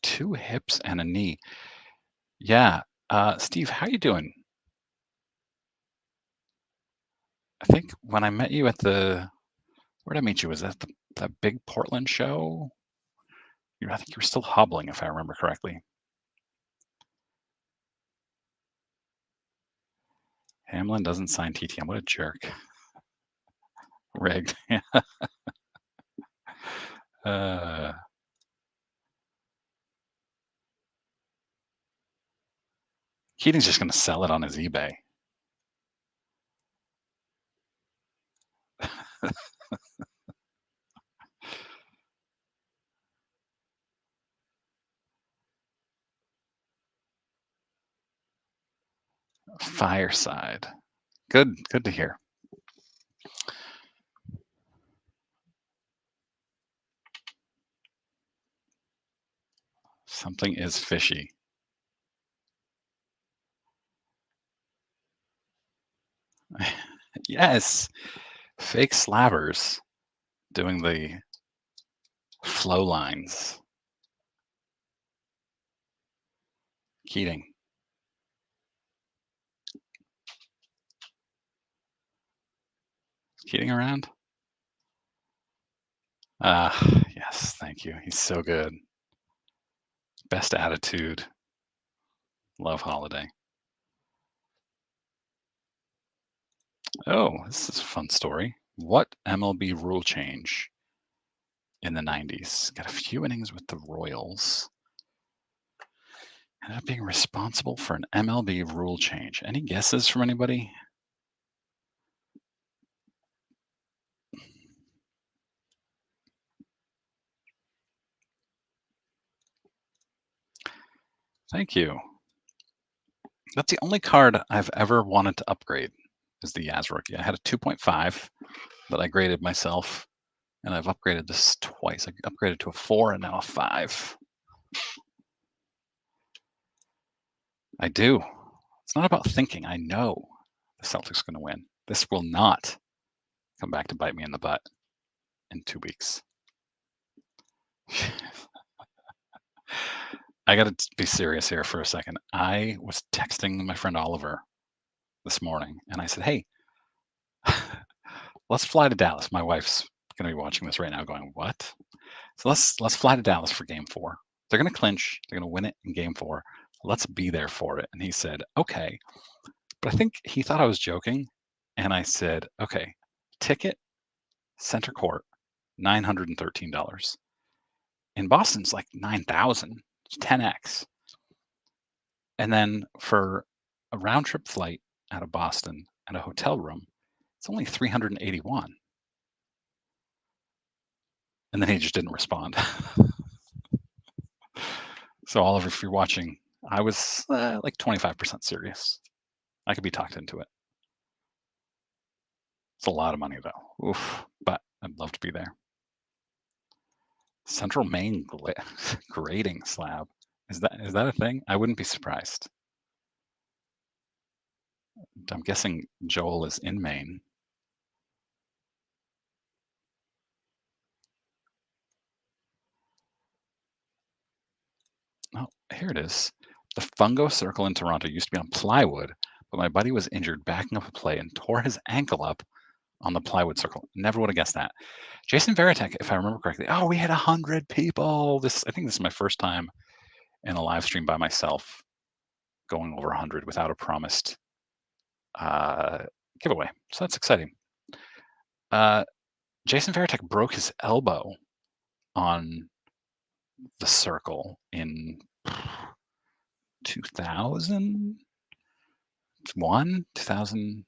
S1: 2 hips and a knee. Yeah. Steve, how you doing? I think when I met you at where did I meet you? Was that that big Portland show? I think you were still hobbling, if I remember correctly. Hamlin doesn't sign TTM. What a jerk. Rigged. Keating's just going to sell it on his eBay. Fireside. Good to hear. Something is fishy. Yes. Fake slabbers doing the flow lines. Keating. Is Keating around? Yes, thank you. He's so good. Best attitude. Love Holiday. Oh, this is a fun story. What MLB rule change in the 90s? Got a few innings with the Royals. Ended up being responsible for an MLB rule change. Any guesses from anybody? Thank you. That's the only card I've ever wanted to upgrade is the Yaz rookie. I had a 2.5 that I graded myself, and I've upgraded this twice. I upgraded to a 4 and now a 5. I do. It's not about thinking. I know the Celtics are going to win. This will not come back to bite me in the butt in 2 weeks. I gotta be serious here for a second. I was texting my friend Oliver this morning, and I said, "Hey, let's fly to Dallas." My wife's gonna be watching this right now going, "What?" So let's fly to Dallas for game 4. They're gonna clinch, they're gonna win it in game 4. Let's be there for it. And he said, "Okay." But I think he thought I was joking. And I said, "Okay, ticket, center court, $913. In Boston's like 9,000. It's 10x. And then for a round trip flight out of Boston and a hotel room, it's only 381." And then he just didn't respond. So Oliver, if you're watching, I was like 25% serious. I could be talked into it. It's a lot of money though. Oof, but I'd love to be there. Central Maine grading slab. Is that a thing? I wouldn't be surprised. I'm guessing Joel is in Maine. Oh, here it is. The Fungo Circle in Toronto used to be on plywood, but my buddy was injured backing up a play and tore his ankle up on the plywood circle. Never would have guessed that. Jason Veritek, if I remember correctly. Oh, we had 100 people. I think this is my first time in a live stream by myself, going over 100 without a promised giveaway. So that's exciting. Jason Veritek broke his elbow on the circle in 2001, 2000.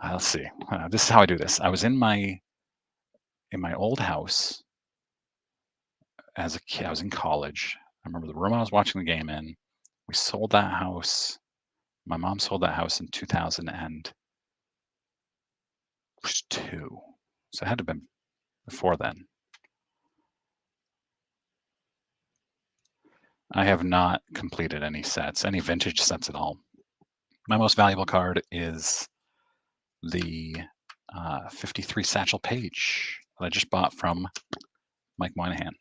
S1: Let's see. This is how I do this. I was in my old house as a kid. I was in college. I remember the room I was watching the game in. We sold that house. My mom sold that house in 2002. So it had to have been before then. I have not completed any sets, any vintage sets at all. My most valuable card is the 53 Satchel Paige that I just bought from Mike Moynihan.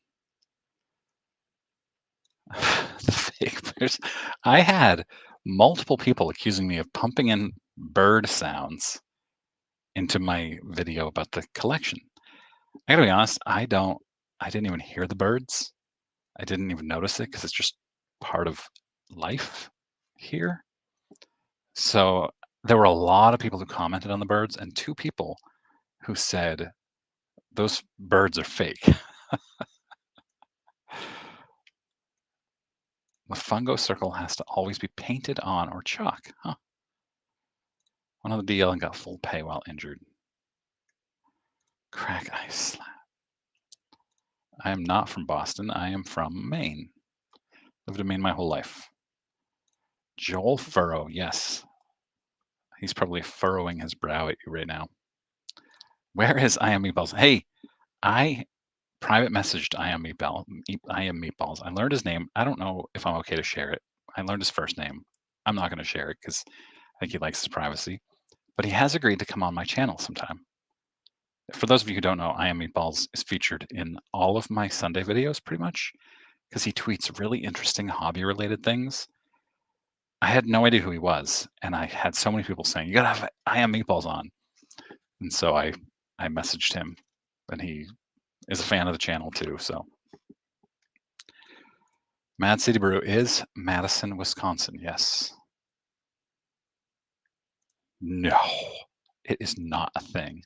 S1: The fake players. I had multiple people accusing me of pumping in bird sounds into my video about the collection. I gotta be honest, I didn't even hear the birds. I didn't even notice it because it's just part of life here. So there were a lot of people who commented on the birds, and 2 people who said those birds are fake. The fungo circle has to always be painted on or chalk. Huh. One of the DL and got full pay while injured. Crack ice slab. I am not from Boston. I am from Maine. Lived in Maine my whole life. Joel Furrow, yes. He's probably furrowing his brow at you right now. Where is I Am Meatballs? Hey, I private messaged I Am Meatballs. I learned his name. I don't know if I'm okay to share it. I learned his first name. I'm not going to share it because I think he likes his privacy. But he has agreed to come on my channel sometime. For those of you who don't know, I Am Meatballs is featured in all of my Sunday videos pretty much because he tweets really interesting hobby-related things. I had no idea who he was, and I had so many people saying, "You gotta have I Am Meatballs on." And so I messaged him, and he is a fan of the channel too. So Mad City Brew is Madison, Wisconsin. Yes. No, it is not a thing.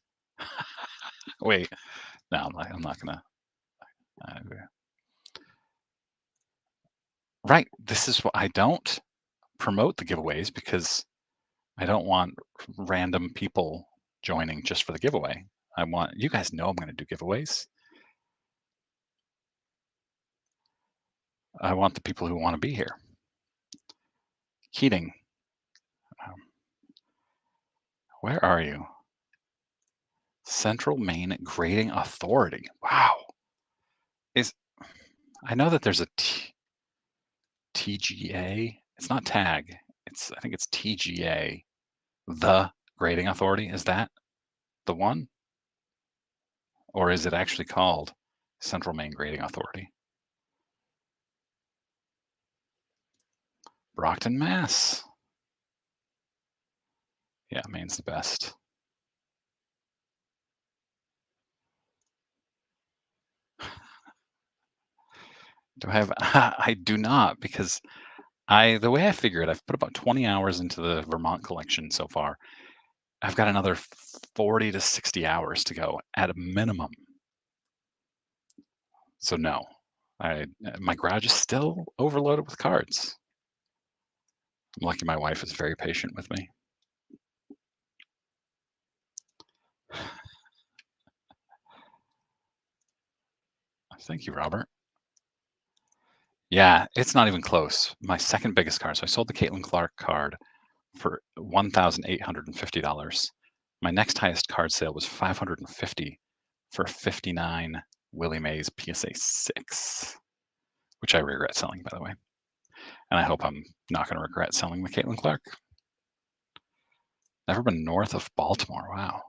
S1: Wait, no, I'm not gonna. Right. This is what I don't promote the giveaways because I don't want random people joining just for the giveaway. I want you guys know I'm going to do giveaways. I want the people who want to be here. Keating, where are you? Central Maine Grading Authority. Wow. I know that there's a TGA. It's not tag. I think it's TGA. The Grading Authority. Is that the one? Or is it actually called Central Maine Grading Authority? Brockton, Mass. Yeah, Maine's the best. Do I have? I do not, because the way I figure it, I've put about 20 hours into the Vermont collection so far. I've got another 40 to 60 hours to go at a minimum. So no, my garage is still overloaded with cards. I'm lucky my wife is very patient with me. Thank you, Robert. Yeah, it's not even close. My second biggest card. So I sold the Caitlin Clark card for $1,850. My next highest card sale was 550 for 59 Willie Mays PSA 6, which I regret selling, by the way. And I hope I'm not going to regret selling the Caitlin Clark. Never been north of Baltimore. Wow.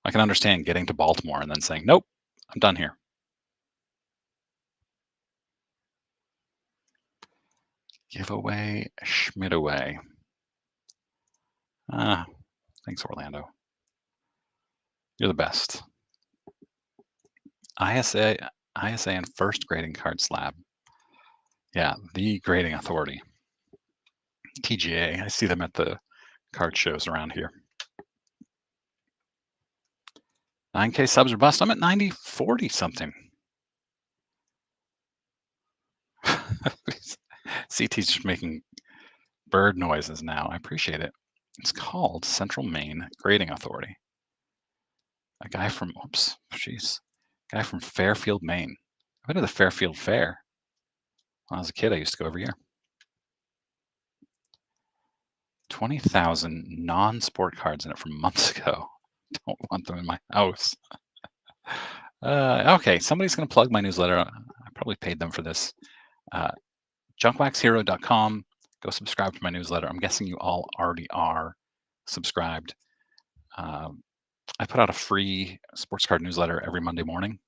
S1: I can understand getting to Baltimore and then saying, nope, I'm done here. Giveaway Schmidaway. Ah, thanks, Orlando. You're the best. ISA and first grading card slab. Yeah, the grading authority. TGA. I see them at the card shows around here. 9K subs or bust. I'm at 9040 something. CT's just making bird noises now. I appreciate it. It's called Central Maine Grading Authority. A guy from, oops, jeez, guy from Fairfield, Maine. I've been to the Fairfield Fair. When I was a kid, I used to go every year. 20,000 non-sport cards in it from months ago. Don't want them in my house. Okay, somebody's going to plug my newsletter. I probably paid them for this. Junkwaxhero.com. Go subscribe to my newsletter. I'm guessing you all already are subscribed. I put out a free sports card newsletter every Monday morning.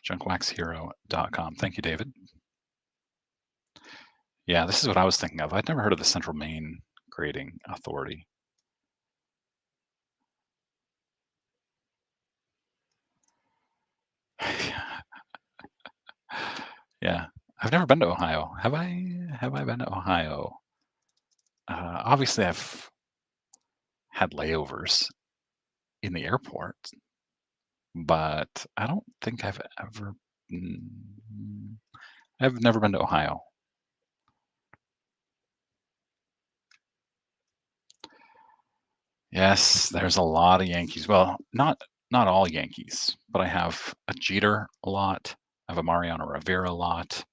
S1: Junkwaxhero.com. Thank you, David. Yeah, this is what I was thinking of. I'd never heard of the Central Maine Grading Authority. Yeah, I've never been to Ohio. Have I? Have I been to Ohio? Obviously, I've had layovers in the airport, but I don't think I've ever. I've never been to Ohio. Yes, there's a lot of Yankees. Well, not all Yankees, but I have a Jeter a lot. I have a Mariano Rivera a lot,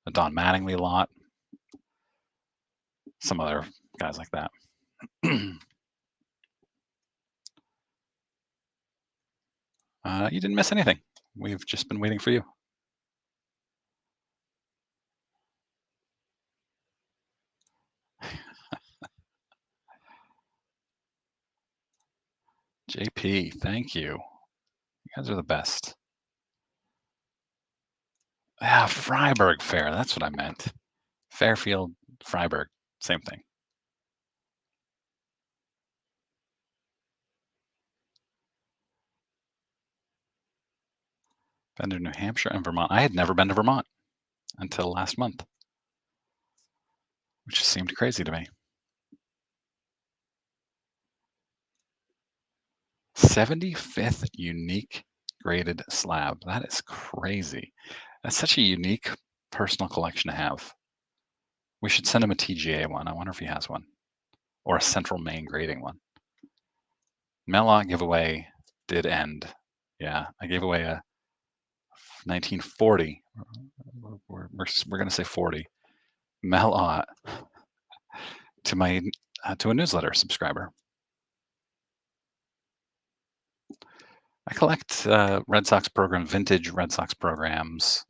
S1: a Don Mattingly a lot, some other guys like that. You didn't miss anything. We've just been waiting for you. JP, thank you. You guys are the best. Yeah, Freiburg Fair. That's what I meant. Fairfield, Freiburg, same thing. Been to New Hampshire and Vermont. I had never been to Vermont until last month, which seemed crazy to me. 75th unique graded slab. That is crazy. That's such a unique personal collection to have. We should send him a TGA one. I wonder if he has one, or a Central Maine grading one. Melot giveaway did end. Yeah, I gave away a 1940. We're going to say 40. Melot to my to a newsletter subscriber. I collect Red Sox program, vintage Red Sox programs,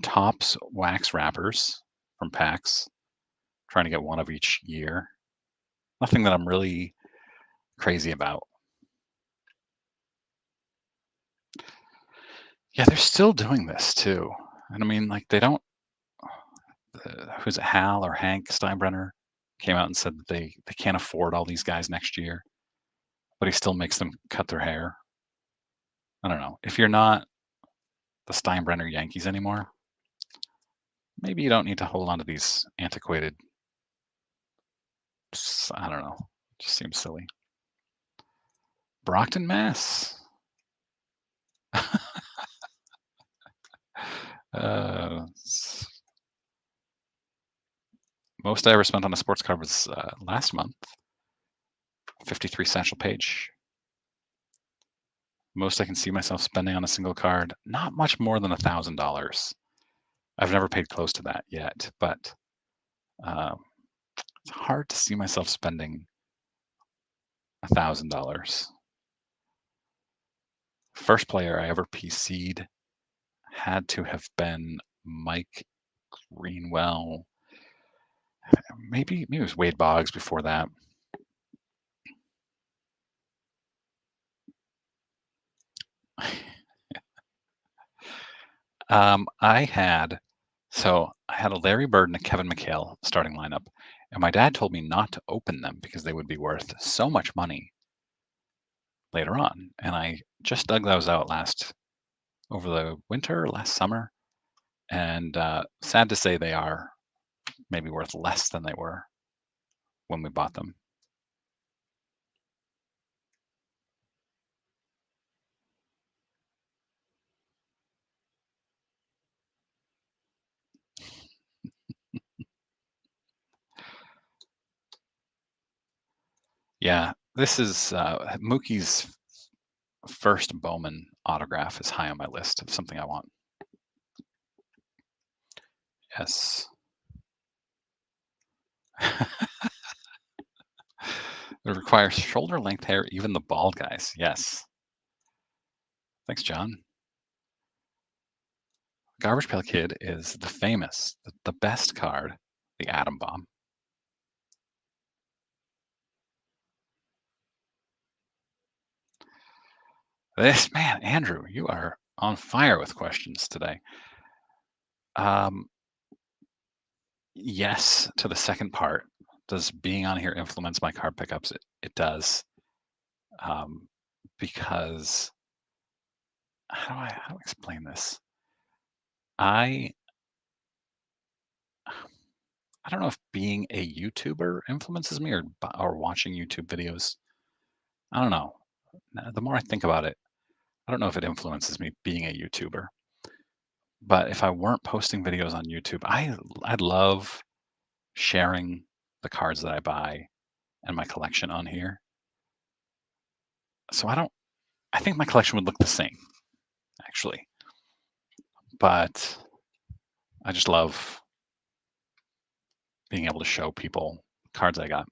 S1: Topps wax wrappers from packs. Trying to get one of each year. Nothing that I'm really crazy about. Yeah, they're still doing this too. And I mean, like, they don't, who's it, Hal or Hank Steinbrenner came out and said that they can't afford all these guys next year, but he still makes them cut their hair. I don't know. If you're not the Steinbrenner Yankees anymore, maybe you don't need to hold on to these antiquated, I don't know. Just seems silly. Brockton, Mass. Most I ever spent on a sports card was last month, 53 Satchel Paige. Most I can see myself spending on a single card, not much more than $1,000. I've never paid close to that yet, but uh, it's hard to see myself spending $1,000. First player I ever PC'd had to have been Mike Greenwell. Maybe it was Wade Boggs before that. I had a Larry Bird and a Kevin McHale starting lineup, and my dad told me not to open them because they would be worth so much money later on. And I just dug those out over the winter, last summer, and sad to say they are maybe worth less than they were when we bought them. Yeah, this is Mookie's first Bowman autograph is high on my list of something I want. Yes. It requires shoulder length hair, even the bald guys. Yes. Thanks, John. Garbage Pail Kid is the famous, the best card, the Atom Bomb. This man, Andrew, you are on fire with questions today. Yes, to the second part. Does being on here influence my card pickups? It does. Because how do I explain this? I I don't know if being a YouTuber influences me or watching YouTube videos. I don't know. The more I think about it, I don't know if it influences me being a YouTuber. But if I weren't posting videos on YouTube, I love sharing the cards that I buy and my collection on here. So I think my collection would look the same, actually. But I just love being able to show people cards I got.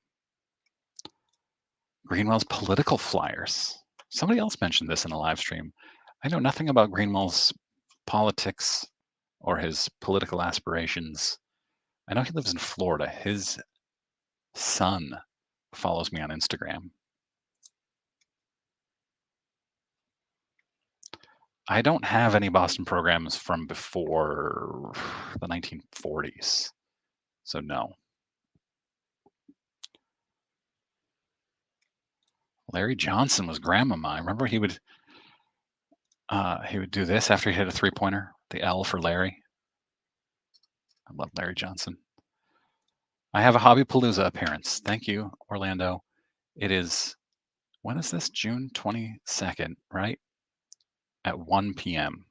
S1: Greenwell's political flyers. Somebody else mentioned this in a live stream. I know nothing about Greenwell's politics or his political aspirations. I know he lives in Florida. His son follows me on Instagram. I don't have any Boston programs from before the 1940s, so no. Larry Johnson was grandmama. I remember he would do this after he hit a three-pointer, the L for Larry. I love Larry Johnson. I have a Hobby Palooza appearance. Thank you, Orlando. It is, when is this? June 22nd, right? At 1 p.m.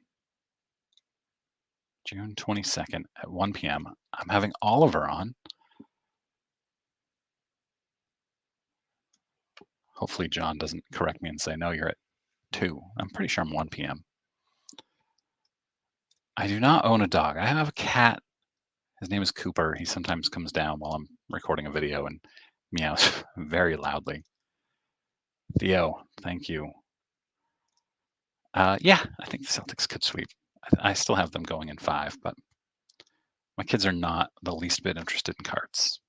S1: June 22nd at 1 p.m. I'm having Oliver on. Hopefully John doesn't correct me and say, no, you're at 2. I'm pretty sure I'm 1 p.m. I do not own a dog. I have a cat. His name is Cooper. He sometimes comes down while I'm recording a video and meows very loudly. Theo, thank you. Yeah, I think the Celtics could sweep. I still have them going in 5, but my kids are not the least bit interested in cards.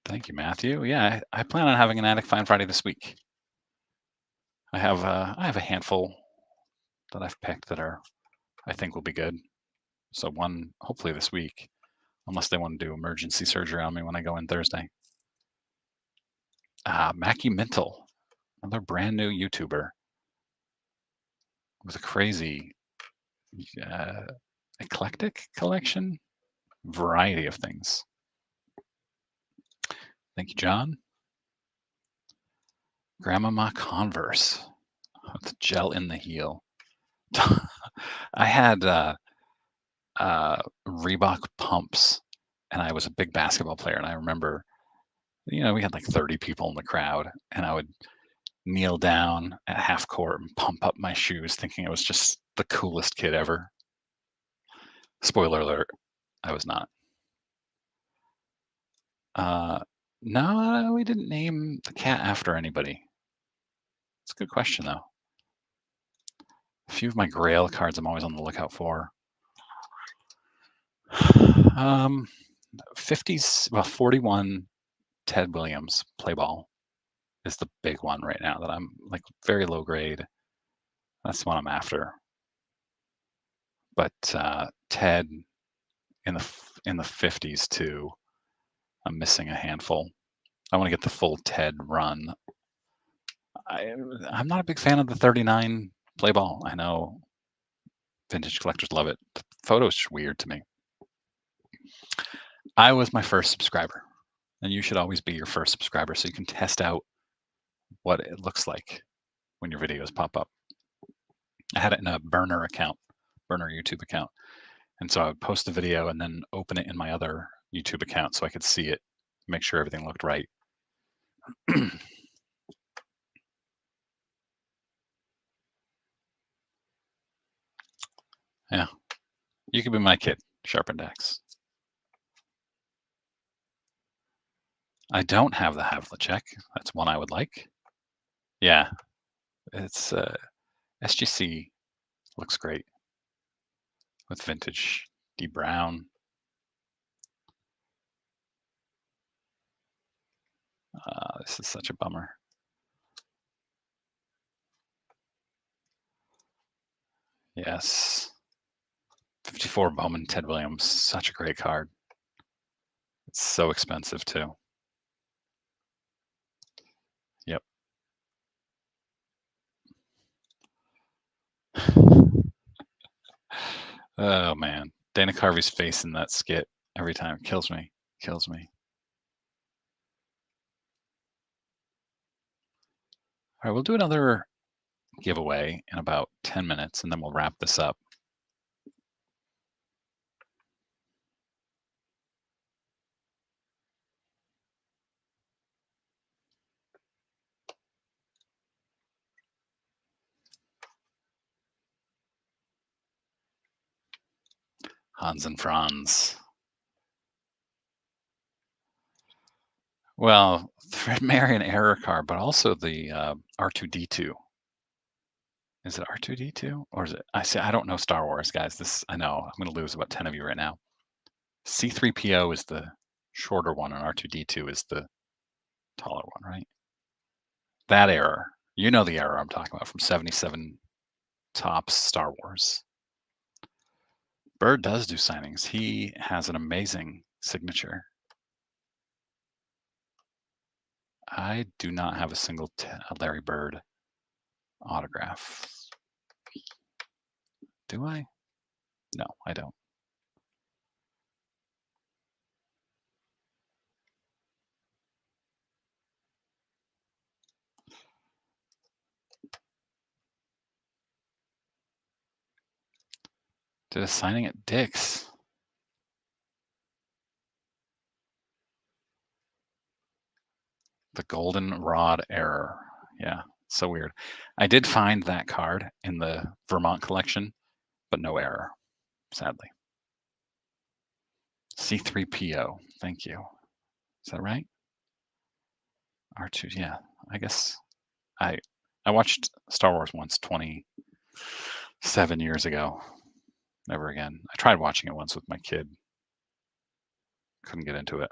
S1: Thank you, Matthew. Yeah, I plan on having an Attic Find Friday this week. I have a handful that I've picked that I think will be good. So one hopefully this week, unless they want to do emergency surgery on me when I go in Thursday. Mackie Mintle, another brand new YouTuber with a crazy, uh, eclectic collection, variety of things. Thank you, John. Grandmama Converse with gel in the heel. I had Reebok pumps, and I was a big basketball player, and I remember, we had like 30 people in the crowd, and I would kneel down at half court and pump up my shoes, thinking I was just the coolest kid ever. Spoiler alert, I was not. No, we didn't name the cat after anybody. It's a good question, though. A few of my Grail cards I'm always on the lookout for. 50s, well, 41 Ted Williams play ball is the big one right now that I'm like very low grade. That's the one I'm after. But Ted in the 50s too. I'm missing a handful. I want to get the full Ted run. I'm not a big fan of the 39 play ball. I know vintage collectors love it. The photo's just weird to me. I was my first subscriber, and you should always be your first subscriber so you can test out what it looks like when your videos pop up. I had it in a burner YouTube account. And so I would post the video and then open it in my other YouTube account so I could see it, make sure everything looked right. Yeah, you could be my kid, Sharpened Axe. I don't have the Havlicek. That's one I would like. Yeah, it's SGC looks great with vintage D Brown. This is such a bummer. Yes. 54 Bowman Ted Williams, such a great card. It's so expensive too. Yep. Oh man, Dana Carvey's face in that skit every time kills me. Kills me. All right, we'll do another giveaway in about 10 minutes, and then we'll wrap this up. Hans and Franz. Well, Fred Marion error card, but also the R2D2. Is it R2D2 or is it? I don't know Star Wars, guys. I know I'm going to lose about 10 of you right now. C3PO is the shorter one, and R2D2 is the taller one, right? That error. You know the error I'm talking about from 77 Topps Star Wars. Bird does do signings. He has an amazing signature. I do not have a single Larry Bird autograph. Do I? No, I don't. Did a signing at Dick's. The goldenrod error. Yeah, so weird. I did find that card in the Vermont collection, but no error, sadly. C3PO. Thank you. Is that right? R2. Yeah, I guess I watched Star Wars once 27 years ago. Never again. I tried watching it once with my kid. Couldn't get into it.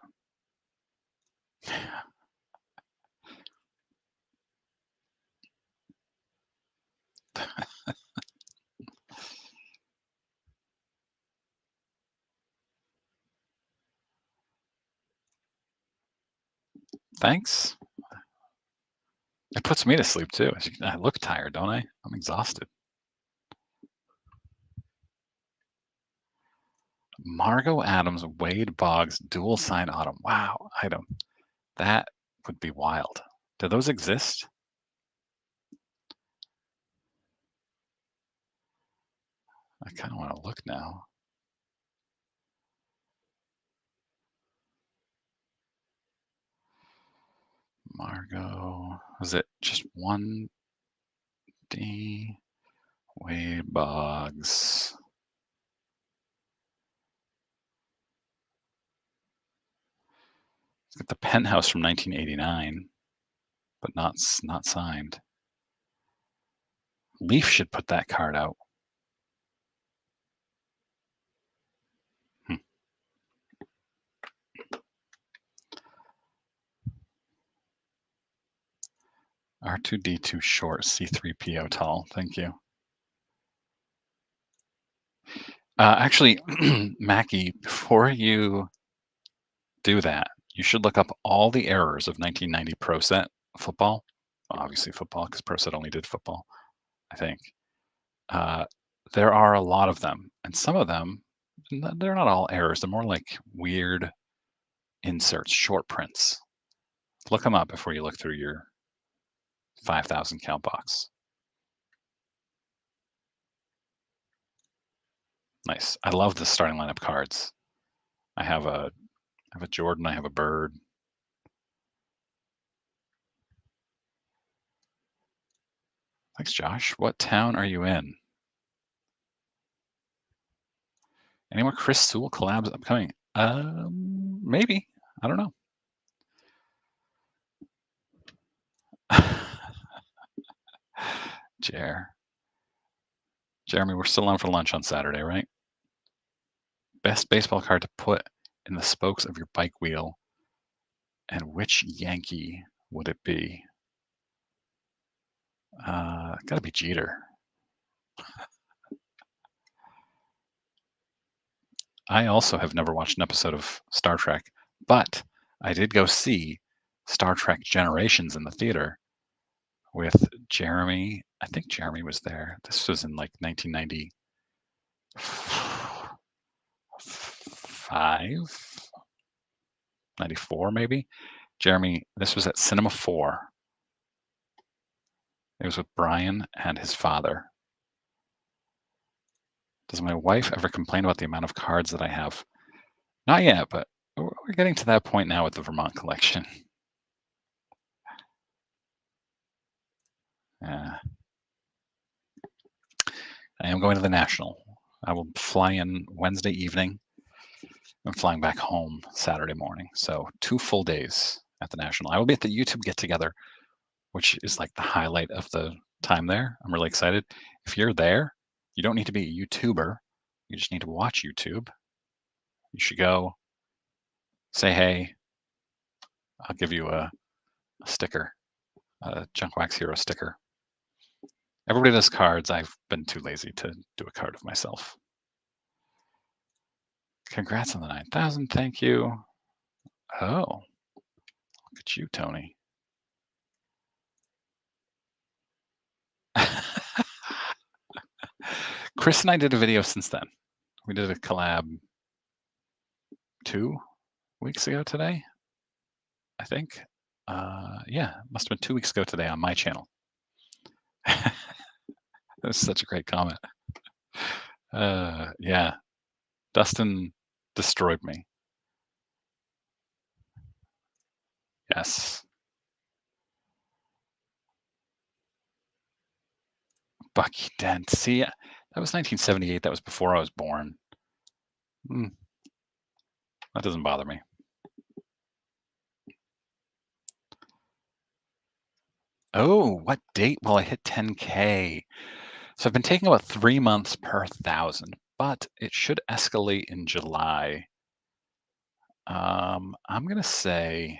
S1: Thanks. It puts me to sleep too. I look tired, don't I? I'm exhausted. Margot Adams, Wade Boggs, dual sign autumn. Wow, item. That would be wild. Do those exist? I kind of want to look now. Margot, was it just 1D? Wade Boggs. It's got the penthouse from 1989, but not signed. Leaf should put that card out. Hmm. R2D2 short, C3PO tall. Thank you. Actually, Mackie, before you do that, you should look up all the errors of 1990 Pro Set football. Obviously, football, because Pro Set only did football, I think. Uh, there are a lot of them, and some of them, they're not all errors. They're more like weird inserts, short prints. Look them up before you look through your 5,000 count box. Nice. I love the starting lineup cards. I have a Jordan. I have a Bird. Thanks, Josh. What town are you in? Any more Chris Sewell collabs upcoming? Maybe. I don't know. Jeremy, we're still on for lunch on Saturday, right? Best baseball card to put in the spokes of your bike wheel, and which Yankee would it be? Gotta be Jeter. I also have never watched an episode of Star Trek, but I did go see Star Trek Generations in the theater with Jeremy. I think Jeremy was there. This was in like 1995, 94 maybe. Jeremy, this was at Cinema 4. It was with Brian and his father. Does my wife ever complain about the amount of cards that I have? Not yet, but we're getting to that point now with the Vermont collection. Yeah. I am going to the National. I will fly in Wednesday evening. I'm flying back home Saturday morning. So 2 full days at the National. I will be at the YouTube get together, which is like the highlight of the time there. I'm really excited. If you're there, you don't need to be a YouTuber. You just need to watch YouTube. You should go say, hey, I'll give you a sticker, a Junk Wax Hero sticker. Everybody does cards. I've been too lazy to do a card of myself. Congrats on the 9,000. Thank you. Oh, look at you, Tony. Chris and I did a video since then. We did a collab 2 weeks ago today, I think. Yeah, must have been 2 weeks ago today on my channel. That was such a great comment. Yeah, Dustin destroyed me. Yes. Bucky Dent. See, that was 1978. That was before I was born. That doesn't bother me. Oh, what date will I hit 10K? So I've been taking about 3 months per 1,000, but it should escalate in July. I'm gonna say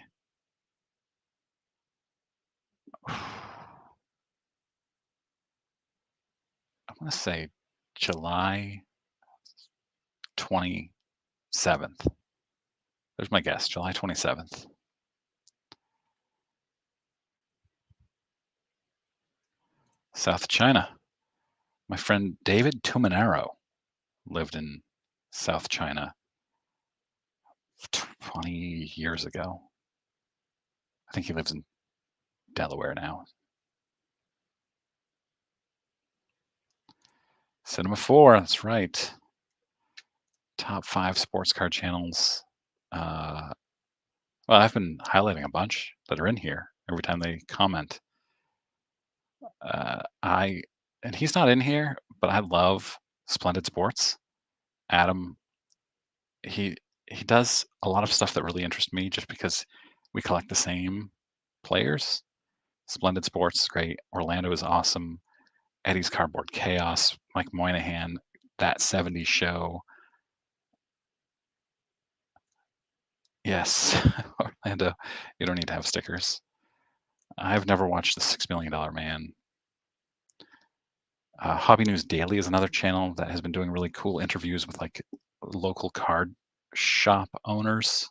S1: want to say July 27th. There's my guess, July 27th. South China. My friend David Tumanero lived in South China 20 years ago. I think he lives in Delaware now. Cinema 4, that's right. Top 5 sports card channels. Well, I've been highlighting a bunch that are in here every time they comment. And he's not in here, but I love Splendid Sports. Adam, he he does a lot of stuff that really interests me just because we collect the same players. Splendid Sports is great. Orlando is awesome. Eddie's Cardboard Chaos, Mike Moynihan, That 70s Show. Yes, Orlando, you don't need to have stickers. I've never watched The $6 Million Man. Hobby News Daily is another channel that has been doing really cool interviews with like local card shop owners.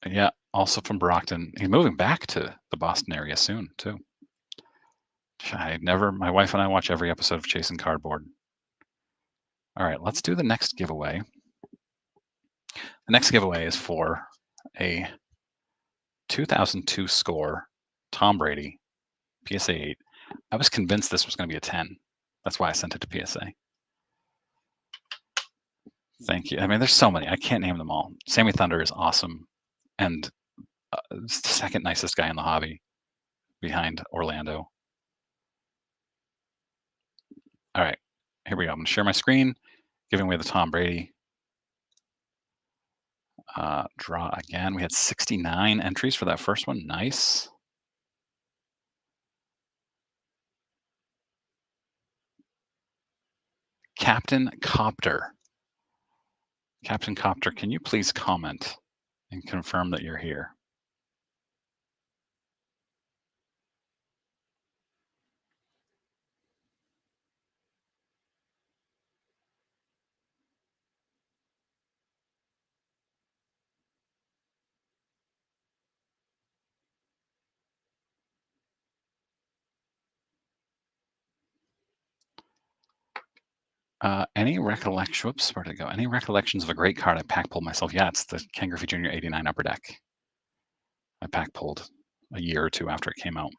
S1: And yeah, also from Brockton. He's moving back to the Boston area soon too. My wife and I watch every episode of Chasing Cardboard. All right, let's do the next giveaway. The next giveaway is for a 2002 score Tom Brady PSA 8. I was convinced this was going to be a 10. That's why I sent it to PSA. Thank you. I mean, there's so many. I can't name them all. Sammy Thunder is awesome and the second nicest guy in the hobby behind Orlando. All right, here we go. I'm going to share my screen, giving away the Tom Brady. Draw again. We had 69 entries for that first one. Nice. Captain Copter. Captain Copter, can you please comment and confirm that you're here? Any recollection? Whoops, where did it go? Any recollections of a great card I pack pulled myself? Yeah, it's the Ken Griffey Jr. 89 Upper Deck. I pack pulled a year or two after it came out.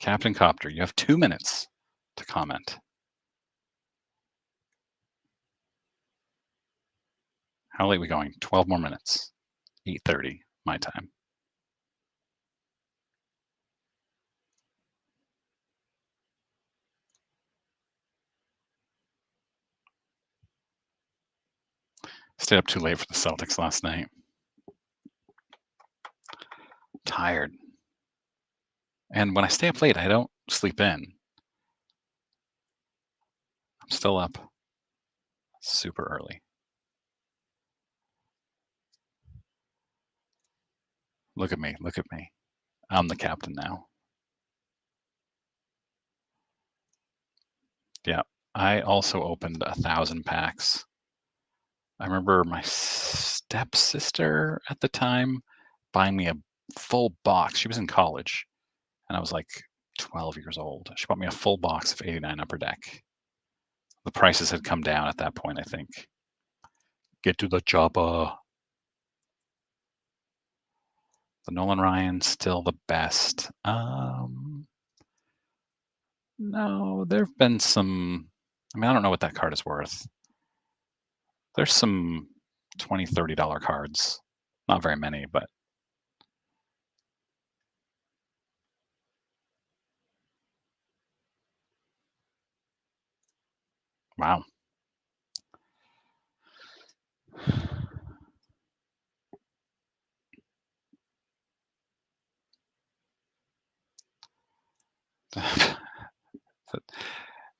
S1: Captain Copter, you have 2 minutes to comment. How late are we going? 12 more minutes. 8:30 my time. Stayed up too late for the Celtics last night. Tired. And when I stay up late, I don't sleep in. I'm still up super early. Look at me. Look at me. I'm the captain now. Yeah. I also opened 1,000 packs. I remember my stepsister at the time buying me a full box. She was in college and I was like 12 years old. She bought me a full box of 89 Upper Deck. The prices had come down at that point, I think. Get to the chopper. The Nolan Ryan still the best. No, there've been some. I mean, I don't know what that card is worth. There's some $20, $30 cards. Not very many, but wow.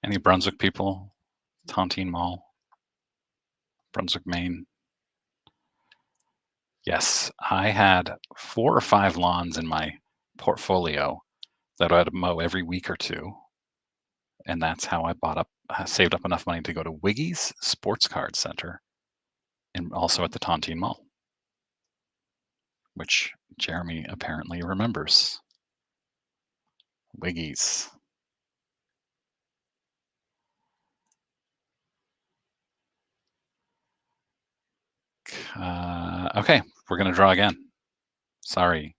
S1: Any Brunswick people? Tontine Mall, Brunswick, Maine. Yes, I had 4 or 5 lawns in my portfolio that I had to mow every week or 2, and that's how I saved up enough money to go to Wiggy's Sports Card Center and also at the Tontine Mall, which Jeremy apparently remembers. Wiggy's. Okay, we're gonna draw again. Sorry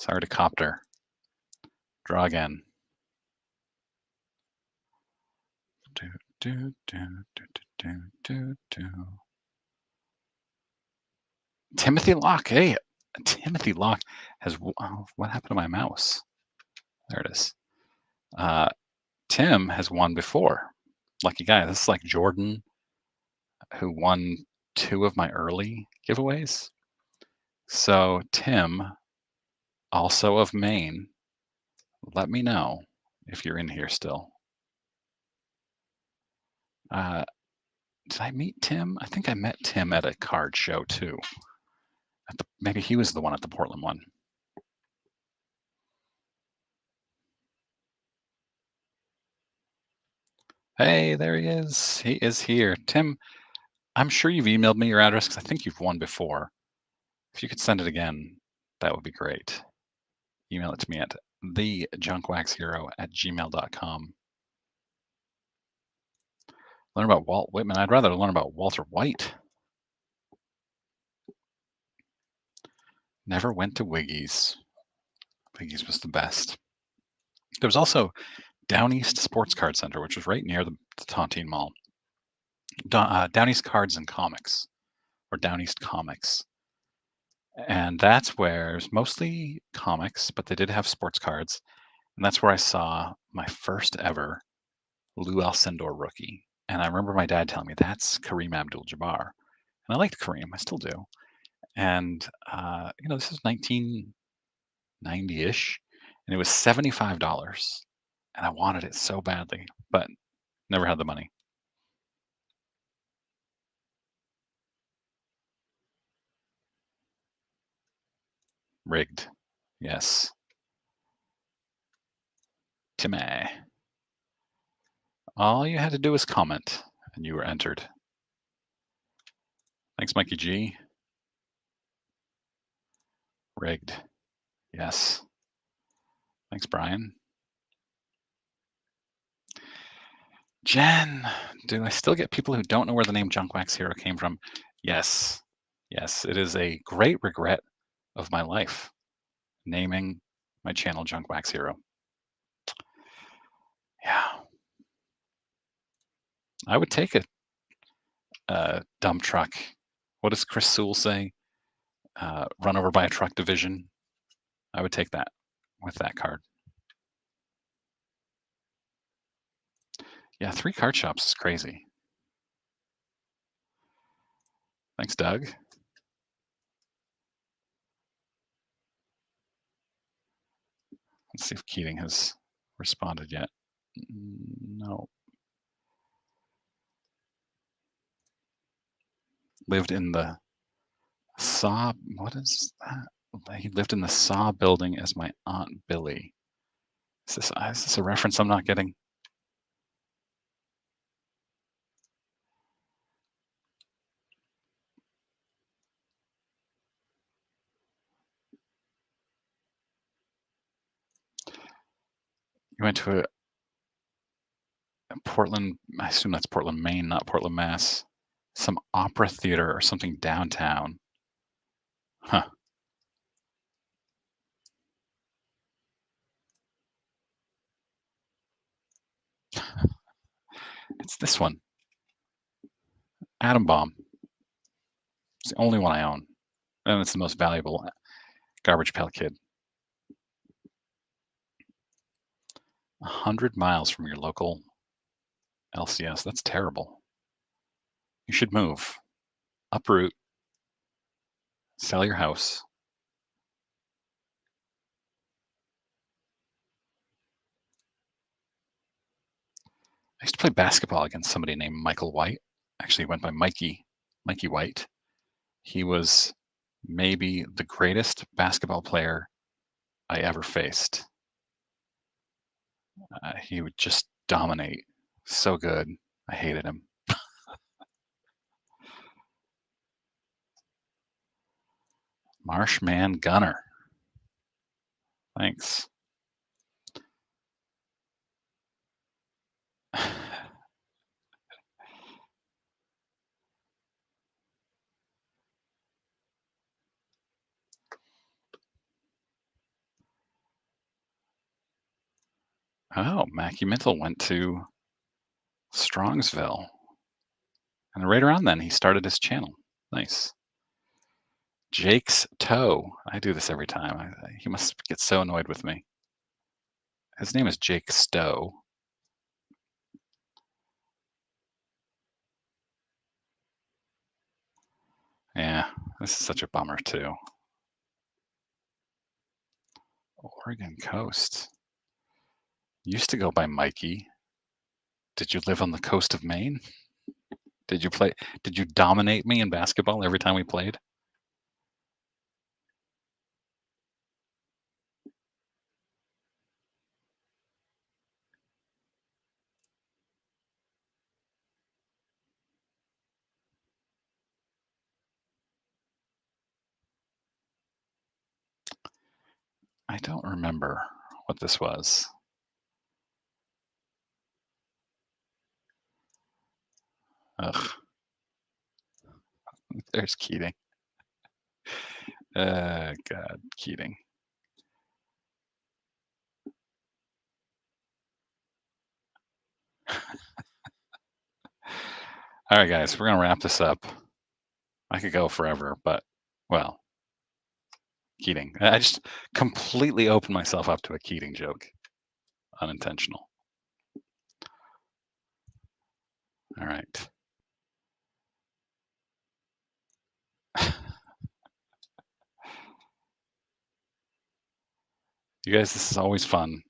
S1: to copter. Draw again. Do, do, do, do, do, do, do. Timothy Locke. Hey, Timothy Locke has. Oh, what happened to my mouse? There it is. Tim has won before. Lucky guy. This is like Jordan, who won 2 of my early giveaways. So Tim, also of Maine, let me know if you're in here still. Did I meet Tim? I think I met Tim at a card show too. Maybe he was the one at the Portland one. Hey, there he is. He is here. Tim, I'm sure you've emailed me your address because I think you've won before. If you could send it again, that would be great. Email it to me at thejunkwagshero@gmail.com. Learn about Walt Whitman. I'd rather learn about Walter White. Never went to Wiggy's. Wiggy's was the best. There was also Down East Sports Card Center, which was right near the Tontine Mall. Down East Cards and Comics, or Down East Comics. And that's where it's mostly comics, but they did have sports cards. And that's where I saw my first ever Lou Alcindor rookie. And I remember my dad telling me that's Kareem Abdul-Jabbar. And I liked Kareem, I still do. And, this is 1990-ish, and it was $75. And I wanted it so badly, but never had the money. Rigged. Yes. Timmy. All you had to do was comment, and you were entered. Thanks, Mikey G. Rigged. Yes. Thanks, Brian. Jen, do I still get people who don't know where the name Junk Wax Hero came from? Yes. Yes, it is a great regret of my life, naming my channel Junk Wax Hero. Yeah. I would take a dump truck. What does Chris Sewell say? Run over by a truck division. I would take that with that card. Yeah, 3 card shops is crazy. Thanks, Doug. Let's see if Keating has responded yet. No. Lived in the Saw. What is that? He lived in the Saw building as my Aunt Billy. Is this a reference I'm not getting? You went to a Portland, I assume that's Portland, Maine, not Portland, Mass. Some opera theater or something downtown. Huh. It's this one. Atom Bomb. It's the only one I own. And it's the most valuable. Garbage Pail Kid. 100 miles from your local LCS. That's terrible. You should move. Uproot. Sell your house. I used to play basketball against somebody named Michael White. Actually, he went by Mikey White. He was maybe the greatest basketball player I ever faced. He would just dominate. So good. I hated him. Marshman Gunner. Thanks. Oh, Mackie Mintle went to Strongsville. And right around then, he started his channel. Nice. Jake's Toe. I do this every time. He must get so annoyed with me. His name is Jake Stowe. Yeah, this is such a bummer, too. Oregon Coast. Used to go by Mikey. Did you live on the coast of Maine? Did you dominate me in basketball every time we played? I don't remember what this was. Ugh. There's Keating. God, Keating. All right, guys, we're gonna wrap this up. I could go forever, but well, Keating. I just completely opened myself up to a Keating joke. Unintentional. All right. You guys, this is always fun.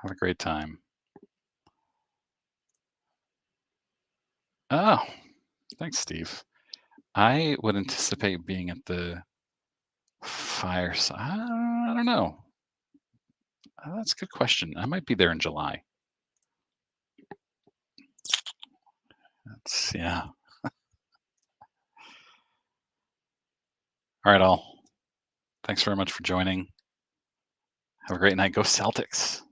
S1: Have a great time. Oh, thanks, Steve. I would anticipate being at the fireside. I don't know. That's a good question. I might be there in July. Yeah. All right, all. Thanks very much for joining. Have a great night. Go Celtics.